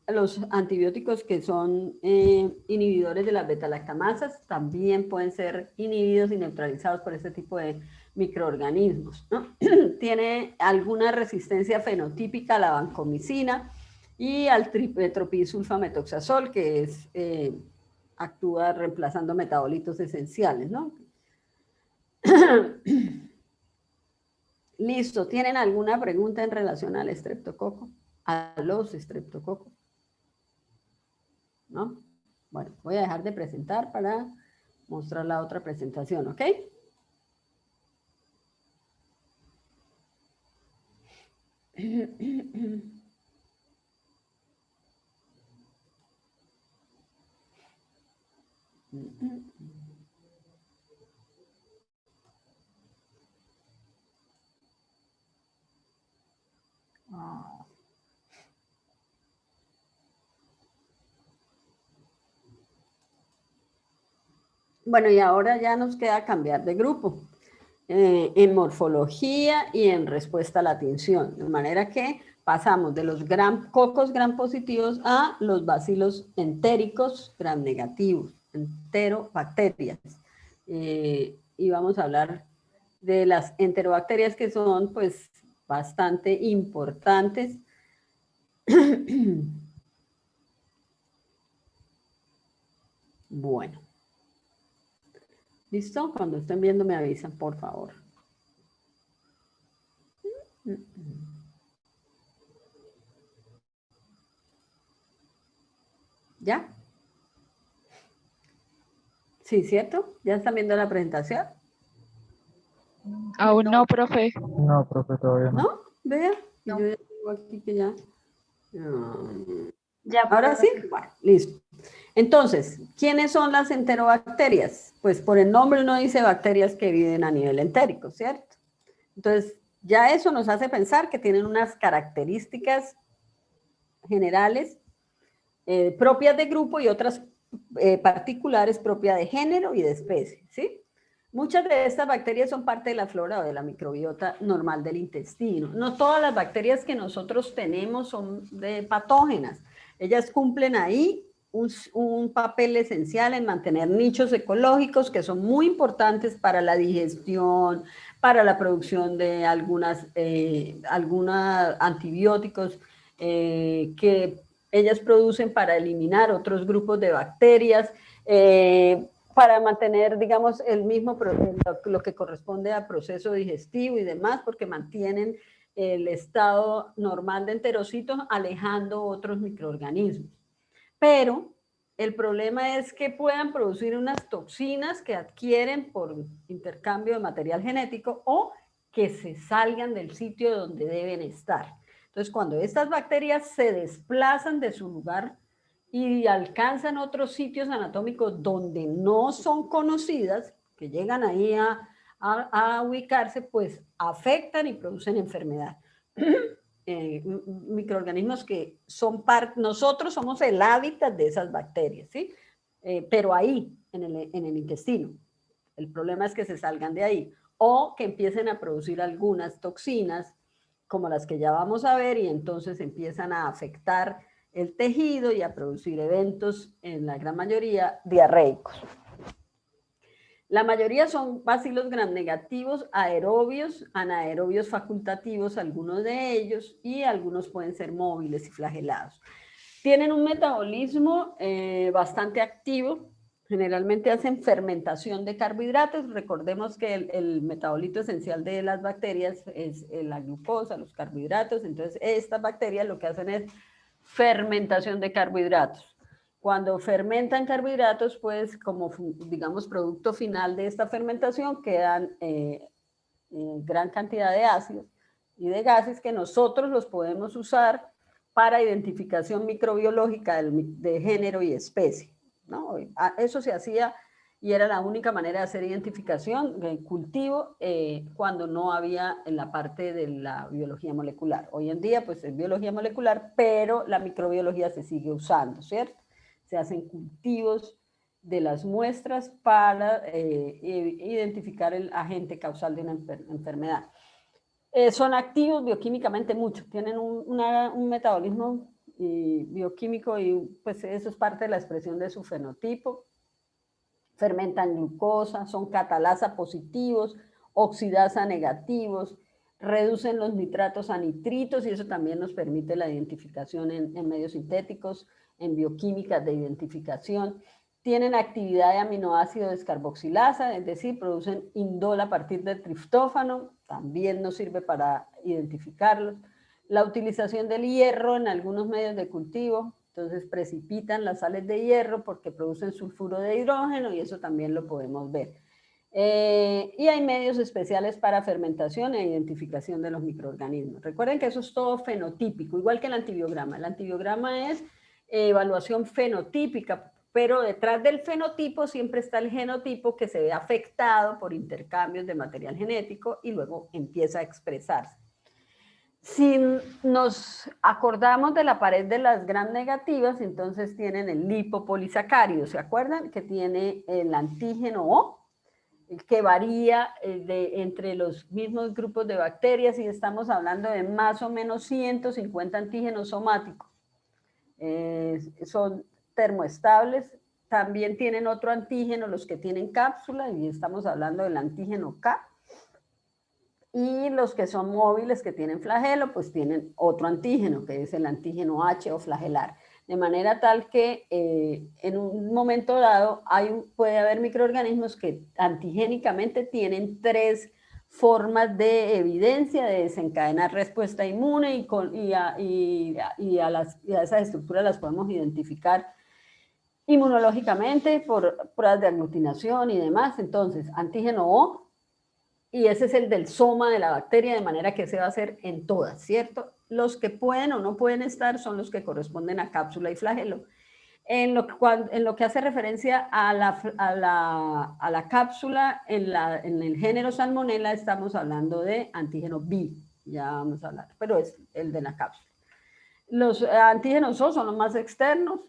los antibióticos que son inhibidores de las betalactamasas también pueden ser inhibidos y neutralizados por este tipo de microorganismos, ¿no? Tiene alguna resistencia fenotípica a la vancomicina y al tropidsulfametoxazol, que es, actúa reemplazando metabolitos esenciales, ¿no? Listo, ¿tienen alguna pregunta en relación al estreptococo? A los estreptococos. ¿No? Bueno, voy a dejar de presentar para mostrar la otra presentación, ¿ok? Bueno, y ahora ya nos queda cambiar de grupo en morfología y en respuesta a la tinción, de manera que pasamos de los cocos gram positivos a los bacilos entéricos gram negativos, enterobacterias. Y vamos a hablar de las enterobacterias, que son pues bastante importantes. Bueno. ¿Listo? Cuando estén viendo me avisan, por favor. ¿Ya? Sí, ¿cierto? ¿Ya están viendo la presentación? Aún no, profe. No, profe, todavía no. ¿No? Vea. No. Yo ya tengo aquí que ya. Ya, Ahora sí, profe. bueno, listo. Entonces, ¿quiénes son las enterobacterias? Pues por el nombre uno dice bacterias que viven a nivel entérico, ¿cierto? Entonces, ya eso nos hace pensar que tienen unas características generales propias de grupo y otras particulares propias de género y de especie, ¿sí? Muchas de estas bacterias son parte de la flora o de la microbiota normal del intestino. No todas las bacterias que nosotros tenemos son patógenas. Ellas cumplen ahí un papel esencial en mantener nichos ecológicos que son muy importantes para la digestión, para la producción de algunos antibióticos que ellas producen para eliminar otros grupos de bacterias, para mantener, digamos, el mismo, lo que corresponde al proceso digestivo y demás, porque mantienen el estado normal de enterocitos alejando otros microorganismos. Pero el problema es que puedan producir unas toxinas que adquieren por intercambio de material genético o que se salgan del sitio donde deben estar. Entonces, cuando estas bacterias se desplazan de su lugar y alcanzan otros sitios anatómicos donde no son conocidas, que llegan ahí a ubicarse, pues afectan y producen enfermedad. Microorganismos que son nosotros somos el hábitat de esas bacterias, ¿sí? Pero ahí, en el intestino. El problema es que se salgan de ahí o que empiecen a producir algunas toxinas como las que ya vamos a ver y entonces empiezan a afectar el tejido y a producir eventos, en la gran mayoría, diarreicos. La mayoría son bacilos gram negativos, aerobios, anaerobios facultativos, algunos de ellos, y algunos pueden ser móviles y flagelados. Tienen un metabolismo bastante activo, generalmente hacen fermentación de carbohidratos. Recordemos que el metabolito esencial de las bacterias es la glucosa, los carbohidratos, entonces estas bacterias lo que hacen es fermentación de carbohidratos. Cuando fermentan carbohidratos, pues como, digamos, producto final de esta fermentación quedan gran cantidad de ácidos y de gases que nosotros los podemos usar para identificación microbiológica de género y especie. ¿no? Eso se hacía y era la única manera de hacer identificación, cultivo, cuando no había en la parte de la biología molecular. Hoy en día, pues es biología molecular, pero la microbiología se sigue usando, ¿cierto? Se hacen cultivos de las muestras para identificar el agente causal de una enfermedad. Son activos bioquímicamente mucho, tienen un metabolismo bioquímico y pues eso es parte de la expresión de su fenotipo. Fermentan glucosa, son catalasa positivos, oxidasa negativos, reducen los nitratos a nitritos y eso también nos permite la identificación en medios sintéticos, en bioquímica de identificación. Tienen actividad de aminoácido descarboxilasa, es decir, producen indol a partir del triptófano, también nos sirve para identificarlos. La utilización del hierro en algunos medios de cultivo, entonces precipitan las sales de hierro porque producen sulfuro de hidrógeno y eso también lo podemos ver. Y hay medios especiales para fermentación e identificación de los microorganismos. Recuerden que eso es todo fenotípico, igual que el antibiograma. El antibiograma es evaluación fenotípica, pero detrás del fenotipo siempre está el genotipo que se ve afectado por intercambios de material genético y luego empieza a expresarse. Si nos acordamos de la pared de las gram negativas, entonces tienen el lipopolisacárido, ¿se acuerdan? Que tiene el antígeno O, que varía entre los mismos grupos de bacterias y estamos hablando de más o menos 150 antígenos somáticos. Son termoestables, también tienen otro antígeno los que tienen cápsula y estamos hablando del antígeno K. Y los que son móviles, que tienen flagelo, pues tienen otro antígeno, que es el antígeno H o flagelar. De manera tal que en un momento dado puede haber microorganismos que antigénicamente tienen 3 formas de evidencia de desencadenar respuesta inmune y a esas estructuras las podemos identificar inmunológicamente por pruebas de aglutinación y demás. Entonces, antígeno O, y ese es el del soma de la bacteria, de manera que se va a hacer en todas, ¿cierto? Los que pueden o no pueden estar son los que corresponden a cápsula y flagelo. En lo que hace referencia a la cápsula, en el género Salmonella, estamos hablando de antígeno B, ya vamos a hablar, pero es el de la cápsula. Los antígenos O son los más externos,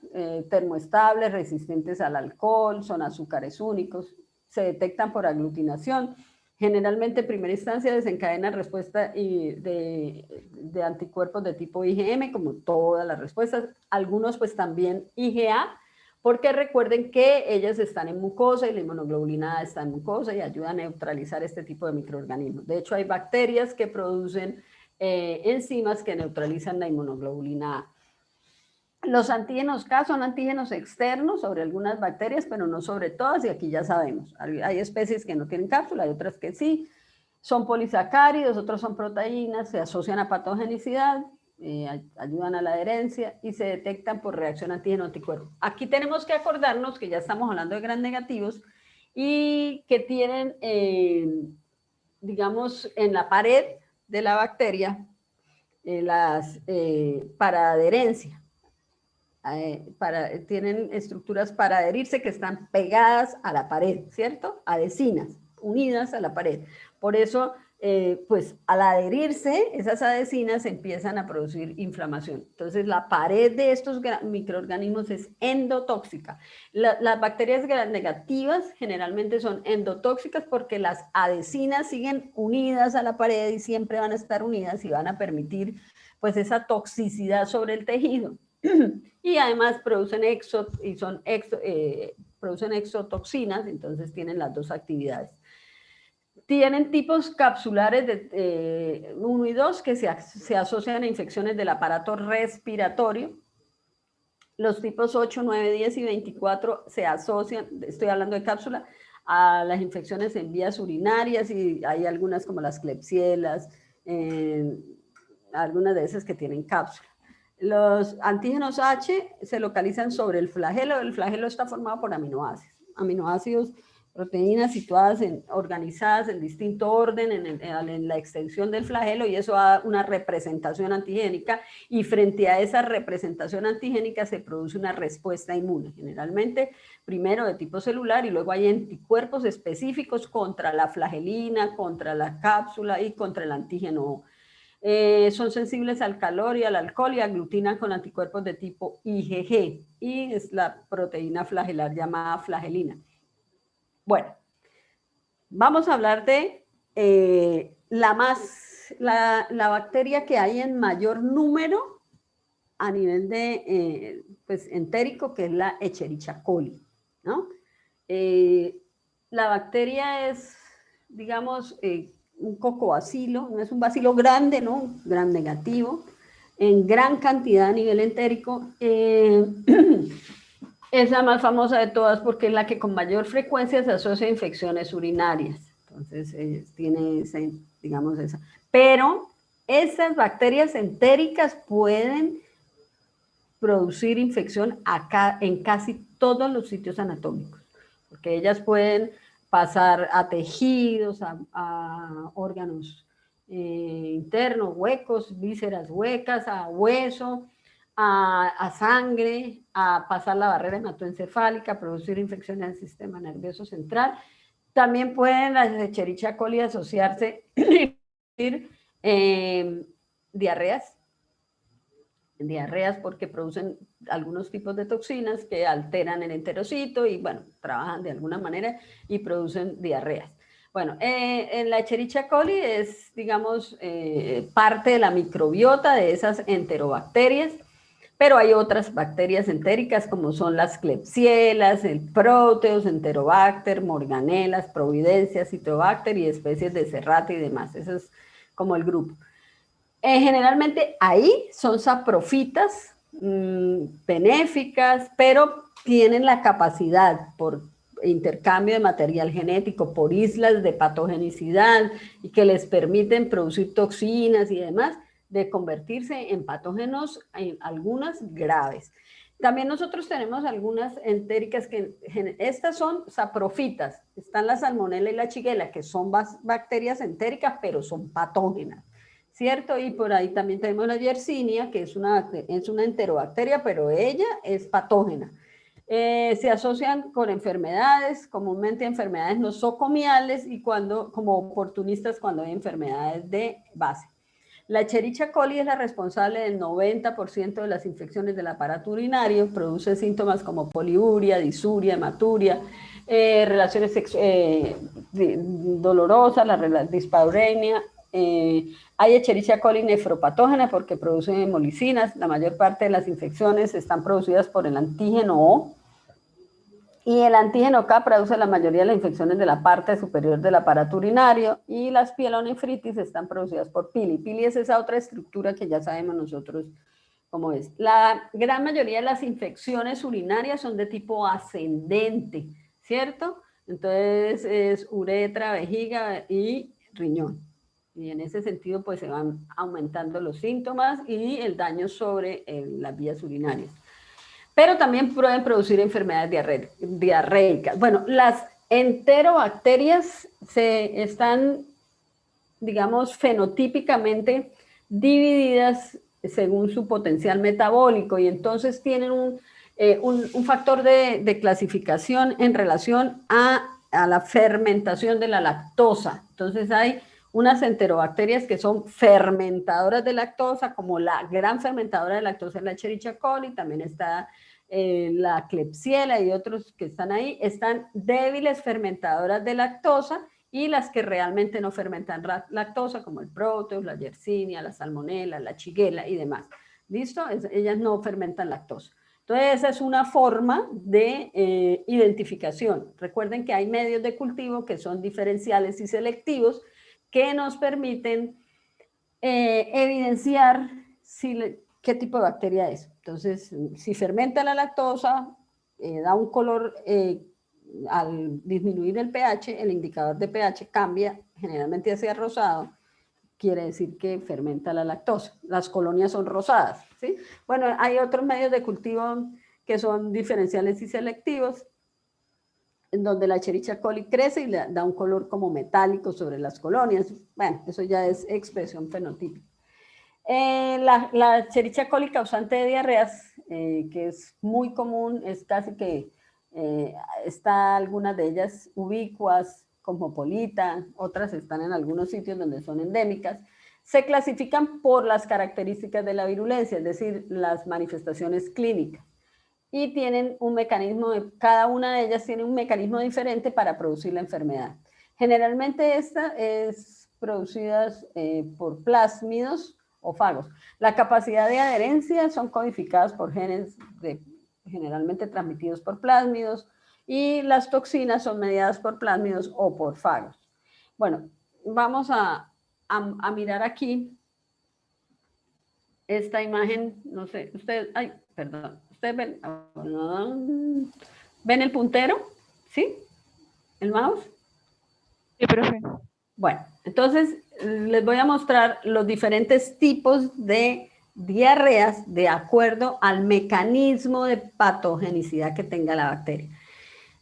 termoestables, resistentes al alcohol, son azúcares únicos, se detectan por aglutinación. Generalmente en primera instancia desencadenan respuesta de anticuerpos de tipo IgM, como todas las respuestas, algunos pues también IgA, porque recuerden que ellas están en mucosa y la inmunoglobulina A está en mucosa y ayuda a neutralizar este tipo de microorganismos. De hecho hay bacterias que producen enzimas que neutralizan la inmunoglobulina A. Los antígenos K son antígenos externos sobre algunas bacterias, pero no sobre todas, y aquí ya sabemos. Hay especies que no tienen cápsula, hay otras que sí. Son polisacáridos, otros son proteínas, se asocian a patogenicidad, ayudan a la adherencia y se detectan por reacción antígeno-anticuerpo. Aquí tenemos que acordarnos que ya estamos hablando de gram negativos y que tienen, digamos, en la pared de la bacteria para adherencia. Tienen estructuras para adherirse que están pegadas a la pared, ¿cierto? Adhesinas, unidas a la pared. Por eso, pues al adherirse, esas adhesinas empiezan a producir inflamación. Entonces, la pared de estos microorganismos es endotóxica. Las bacterias gram negativas generalmente son endotóxicas porque las adhesinas siguen unidas a la pared y siempre van a estar unidas y van a permitir pues esa toxicidad sobre el tejido. Y además producen producen exotoxinas, entonces tienen las dos actividades. Tienen tipos capsulares de 1 y 2 que se asocian a infecciones del aparato respiratorio. Los tipos 8, 9, 10 y 24 se asocian, estoy hablando de cápsula, a las infecciones en vías urinarias y hay algunas como las Klebsielas, algunas de esas que tienen cápsula. Los antígenos H se localizan sobre el flagelo. El flagelo está formado por aminoácidos proteínas situadas organizadas en distinto orden en la extensión del flagelo, y eso da una representación antigénica, y frente a esa representación antigénica se produce una respuesta inmune, generalmente primero de tipo celular, y luego hay anticuerpos específicos contra la flagelina, contra la cápsula y contra el antígeno. Son sensibles al calor y al alcohol y aglutinan con anticuerpos de tipo IgG, y es la proteína flagelar llamada flagelina. Bueno, vamos a hablar de la bacteria que hay en mayor número a nivel de, pues, entérico, que es la Escherichia coli, ¿no? La bacteria es, digamos, un cocobacilo, no es un bacilo grande, ¿no? Un gran negativo, en gran cantidad a nivel entérico. Es la más famosa de todas porque es la que con mayor frecuencia se asocia a infecciones urinarias. Entonces, tiene, digamos, esa. Pero esas bacterias entéricas pueden producir infección en casi todos los sitios anatómicos, porque ellas pueden pasar a tejidos, a órganos internos, huecos, vísceras huecas, a hueso, a sangre, a pasar la barrera hematoencefálica, producir infecciones del sistema nervioso central. También pueden las Escherichia coli asociarse diarreas porque producen algunos tipos de toxinas que alteran el enterocito y, bueno, trabajan de alguna manera y producen diarreas. Bueno, en la Escherichia coli es, digamos, parte de la microbiota de esas enterobacterias, pero hay otras bacterias entéricas como son las Klebsielas, el Proteus, Enterobacter, Morganellas, Providencia, Citrobacter y especies de Serrate y demás. Eso es como el grupo. Generalmente ahí son saprofitas, benéficas, pero tienen la capacidad por intercambio de material genético, por islas de patogenicidad y que les permiten producir toxinas y demás, de convertirse en patógenos, en algunas graves. También nosotros tenemos algunas entéricas que, estas son saprofitas, están la salmonella y la shigella, que son bacterias entéricas, pero son patógenas, ¿cierto? Y por ahí también tenemos la Yersinia, que es una enterobacteria, pero ella es patógena. Se asocian con enfermedades, comúnmente enfermedades nosocomiales y como oportunistas cuando hay enfermedades de base. La Escherichia coli es la responsable del 90% de las infecciones del aparato urinario, produce síntomas como poliuria, disuria, hematuria, relaciones dolorosas, la dispareunia. Hay Escherichia coli nefropatógena porque produce hemolicinas. La mayor parte de las infecciones están producidas por el antígeno O, y el antígeno K produce la mayoría de las infecciones de la parte superior del aparato urinario, y las pielonefritis están producidas por pili. Pili es esa otra estructura que ya sabemos nosotros cómo es. La gran mayoría de las infecciones urinarias son de tipo ascendente, ¿cierto? Entonces es uretra, vejiga y riñón. Y en ese sentido pues se van aumentando los síntomas y el daño sobre las vías urinarias. Pero también pueden producir enfermedades diarreicas. Bueno, las enterobacterias están, digamos, fenotípicamente divididas según su potencial metabólico, y entonces tienen un factor de clasificación en relación a la fermentación de la lactosa. Entonces hay unas enterobacterias que son fermentadoras de lactosa, como la gran fermentadora de lactosa en la Escherichia coli, también está la Klebsiella y otros que están ahí, están débiles fermentadoras de lactosa, y las que realmente no fermentan lactosa, como el Proteus, la Yersinia, la Salmonella, la Shigella y demás. ¿Listo? Ellas no fermentan lactosa. Entonces, esa es una forma de identificación. Recuerden que hay medios de cultivo que son diferenciales y selectivos que nos permiten evidenciar qué tipo de bacteria es. Entonces, si fermenta la lactosa, da un color, al disminuir el pH, el indicador de pH cambia generalmente hacia rosado, quiere decir que fermenta la lactosa. Las colonias son rosadas, ¿sí? Bueno, hay otros medios de cultivo que son diferenciales y selectivos. en donde la Escherichia coli crece y le da un color como metálico sobre las colonias. Bueno, eso ya es expresión fenotípica. La Escherichia coli causante de diarreas, que es muy común, es casi que está algunas de ellas ubicuas, cosmopolita, otras están en algunos sitios donde son endémicas, se clasifican por las características de la virulencia, es decir, las manifestaciones clínicas. Y tienen un mecanismo, cada una de ellas tiene un mecanismo diferente para producir la enfermedad. Generalmente esta es producida por plásmidos o fagos. La capacidad de adherencia son codificadas por genes generalmente transmitidos por plásmidos y las toxinas son mediadas por plásmidos o por fagos. Bueno, vamos a mirar aquí esta imagen, no sé, ustedes, ay, perdón, ustedes ven el puntero, ¿sí? ¿El mouse? Sí, profe. Bueno, entonces les voy a mostrar los diferentes tipos de diarreas de acuerdo al mecanismo de patogenicidad que tenga la bacteria.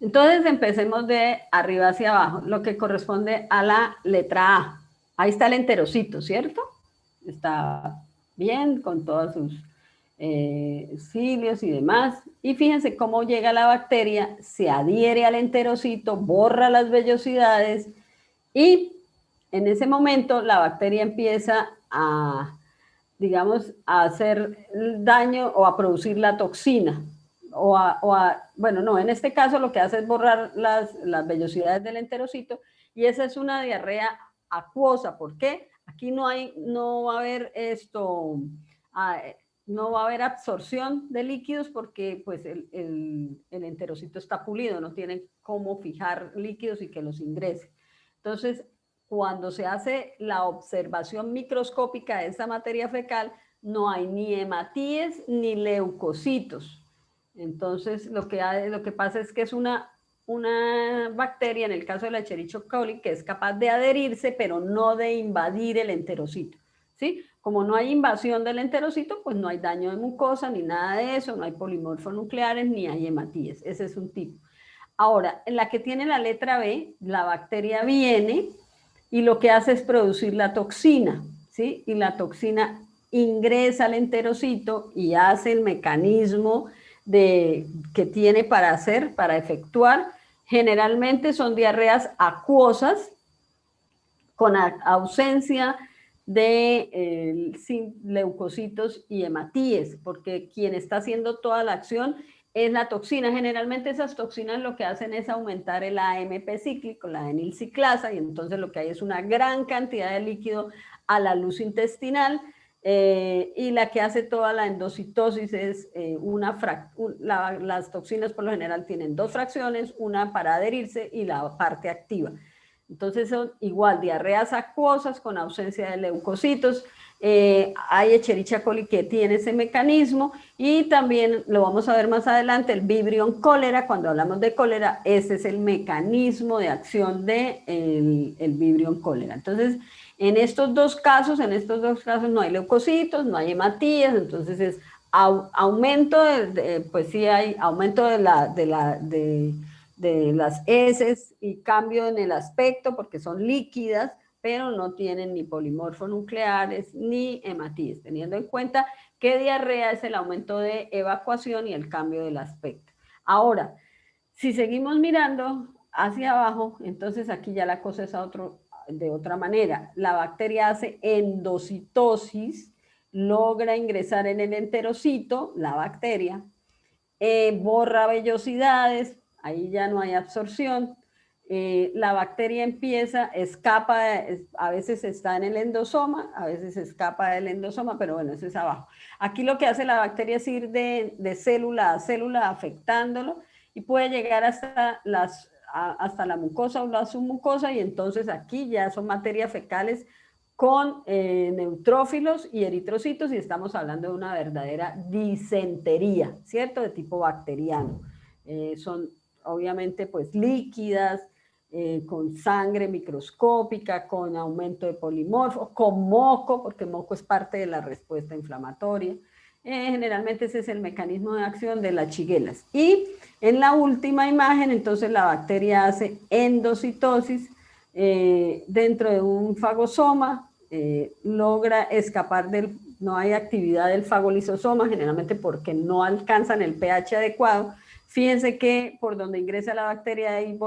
Entonces empecemos de arriba hacia abajo, lo que corresponde a la letra A. Ahí está el enterocito, ¿cierto? Está bien con todos sus cilios y demás. Y fíjense cómo llega la bacteria, se adhiere al enterocito, borra las vellosidades y en ese momento la bacteria empieza a, digamos, a hacer daño o a producir la toxina. Bueno, no, en este caso lo que hace es borrar las vellosidades del enterocito y esa es una diarrea acuosa. ¿Por qué? Aquí no va a haber no va a haber absorción de líquidos porque pues el enterocito está pulido, no tiene cómo fijar líquidos y que los ingrese. Entonces, cuando se hace la observación microscópica de esta materia fecal, no hay ni hematíes ni leucocitos. Entonces, lo que pasa es que es una bacteria, en el caso de la Escherichia coli, que es capaz de adherirse, pero no de invadir el enterocito, ¿sí? Como no hay invasión del enterocito, pues no hay daño de mucosa, ni nada de eso, no hay polimorfonucleares, ni hay hematíes. Ese es un tipo. Ahora, en la que tiene la letra B, la bacteria viene y lo que hace es producir la toxina, ¿sí? Y la toxina ingresa al enterocito y hace el mecanismo que tiene para efectuar. Generalmente son diarreas acuosas con ausencia de leucocitos y hematíes, porque quien está haciendo toda la acción es la toxina. Generalmente esas toxinas lo que hacen es aumentar el AMP cíclico, la adenilciclasa, y entonces lo que hay es una gran cantidad de líquido a la luz intestinal, y la que hace toda la endocitosis es las toxinas por lo general tienen dos fracciones, una para adherirse y la parte activa. Entonces son igual diarreas acuosas con ausencia de leucocitos. Hay Escherichia coli que tiene ese mecanismo y también lo vamos a ver más adelante, el Vibrio cólera. Cuando hablamos de cólera, ese es el mecanismo de acción del Vibrio cólera. Entonces, en estos dos casos no hay leucocitos, no hay hematías, entonces es aumento, pues sí hay aumento de las heces y cambio en el aspecto porque son líquidas, pero no tienen ni polimorfonucleares ni hematíes, teniendo en cuenta que diarrea es el aumento de evacuación y el cambio del aspecto. Ahora, si seguimos mirando hacia abajo, entonces aquí ya la cosa es de otra manera. La bacteria hace endocitosis, logra ingresar en el enterocito, la bacteria, borra vellosidades, ahí ya no hay absorción, la bacteria escapa, a veces está en el endosoma, a veces escapa del endosoma, pero bueno, eso es abajo. Aquí lo que hace la bacteria es ir de célula a célula afectándolo y puede llegar hasta la mucosa o la submucosa, y entonces aquí ya son materias fecales con neutrófilos y eritrocitos y estamos hablando de una verdadera disentería, ¿cierto? De tipo bacteriano. Son obviamente pues líquidas, con sangre microscópica, con aumento de polimorfo, con moco, porque moco es parte de la respuesta inflamatoria. Generalmente ese es el mecanismo de acción de las shigellas. Y en la última imagen, entonces la bacteria hace endocitosis dentro de un fagosoma, logra escapar no hay actividad del fagolisosoma, generalmente porque no alcanzan el pH adecuado. Fíjense que por donde ingresa la bacteria ahí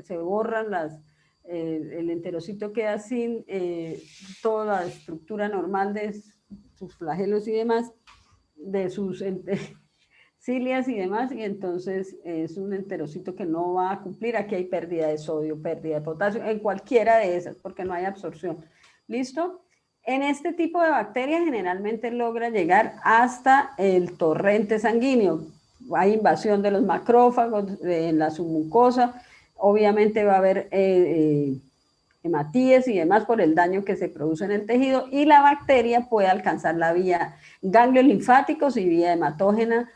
se borran el enterocito queda sin toda la estructura normal de sus flagelos y demás, de sus cilias y demás, y entonces es un enterocito que no va a cumplir. Aquí hay pérdida de sodio, pérdida de potasio, en cualquiera de esas, porque no hay absorción. ¿Listo? En este tipo de bacterias generalmente logra llegar hasta el torrente sanguíneo. Hay invasión de los macrófagos en la submucosa, obviamente va a haber hematíes y demás por el daño que se produce en el tejido, y la bacteria puede alcanzar la vía ganglios linfáticos y vía hematógena,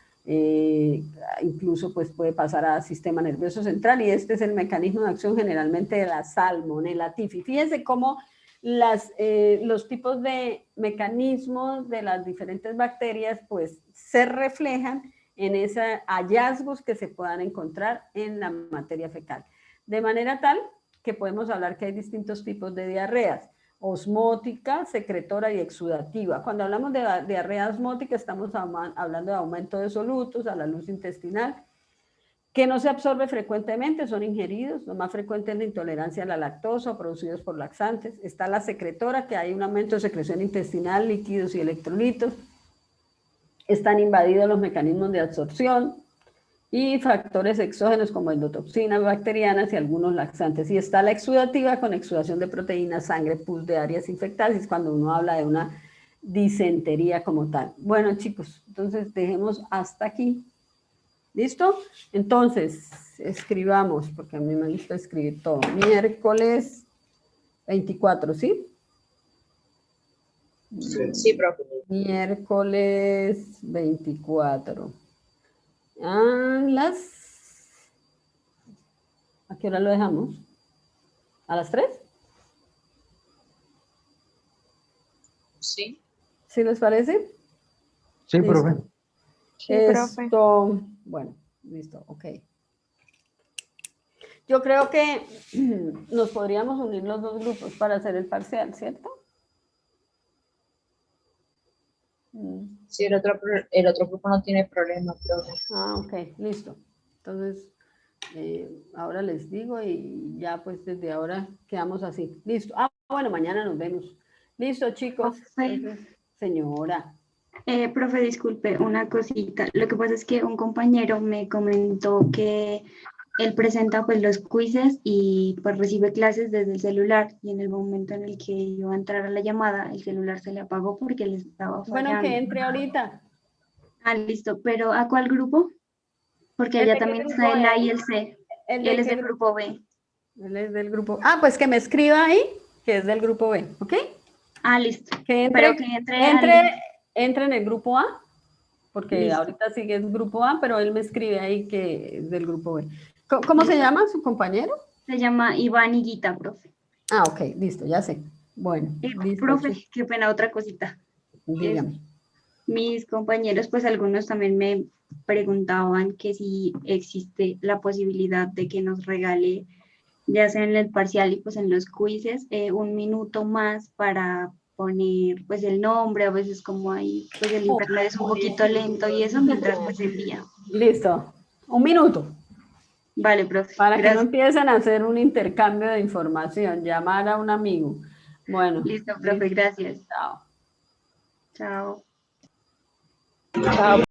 incluso pues puede pasar al sistema nervioso central, y este es el mecanismo de acción generalmente de la Salmonella typhi. Fíjense cómo los tipos de mecanismos de las diferentes bacterias pues se reflejan en esos hallazgos que se puedan encontrar en la materia fecal. De manera tal que podemos hablar que hay distintos tipos de diarreas: osmótica, secretora y exudativa. Cuando hablamos de diarrea osmótica estamos hablando de aumento de solutos a la luz intestinal, que no se absorbe frecuentemente, son ingeridos. Lo más frecuente es la intolerancia a la lactosa, producidos por laxantes. Está la secretora, que hay un aumento de secreción intestinal, líquidos y electrolitos. Están invadidos los mecanismos de absorción y factores exógenos como endotoxinas bacterianas y algunos laxantes. Y está la exudativa, con exudación de proteínas, sangre, pus de áreas infectadas, es cuando uno habla de una disentería como tal. Bueno, chicos, entonces dejemos hasta aquí. ¿Listo? Entonces, escribamos, porque a mí me gusta escribir todo. Miércoles 24, ¿sí? Sí, profe. Miércoles 24. ¿A qué hora lo dejamos? ¿A las 3? Sí. ¿Sí les parece? Sí, Listo. profe. Sí, profe. Esto, bueno, listo, ok. Yo creo que nos podríamos unir los dos grupos para hacer el parcial, ¿cierto? Sí, el otro grupo no tiene problema, profe. Ah, ok, listo. Entonces, ahora les digo y ya pues desde ahora quedamos así. Listo. Ah, bueno, mañana nos vemos. Listo, chicos. Entonces, señora. Profe, disculpe, una cosita. Lo que pasa es que un compañero me comentó que él presenta pues los quizzes y pues recibe clases desde el celular, y en el momento en el que iba a entrar a la llamada, el celular se le apagó porque le estaba fallando. Bueno, que entre ahorita. Ah, listo. ¿Pero a cuál grupo? Porque ¿El de allá qué también grupo está el A es? y el C. ¿El Y él de es qué del grupo B. Él es del grupo. Ah, pues que me escriba ahí, que es del grupo B, ¿ok? Ah, listo. Que Pero entre, que entre entre en el grupo A, porque Listo. ahorita sigue el grupo A, pero él me escribe ahí que es del grupo B. ¿Cómo se llama su compañero? Se llama Iván Higuita, profe. Ah, ok, listo, ya sé. Bueno, listo. Profe, Sí. qué pena, otra cosita. Dígame. Mis compañeros, pues algunos también me preguntaban que si existe la posibilidad de que nos regale, ya sea en el parcial y pues en los quizzes, un minuto más para poner pues el nombre. A veces como ahí pues el internet es un poquito lento y eso, mientras pues envía. Listo. Un minuto. Vale, profe. Para que no Gracias. empiecen a hacer un intercambio de información, llamar a un amigo. Bueno. Listo, profe, gracias. Chao. Chao. Chao.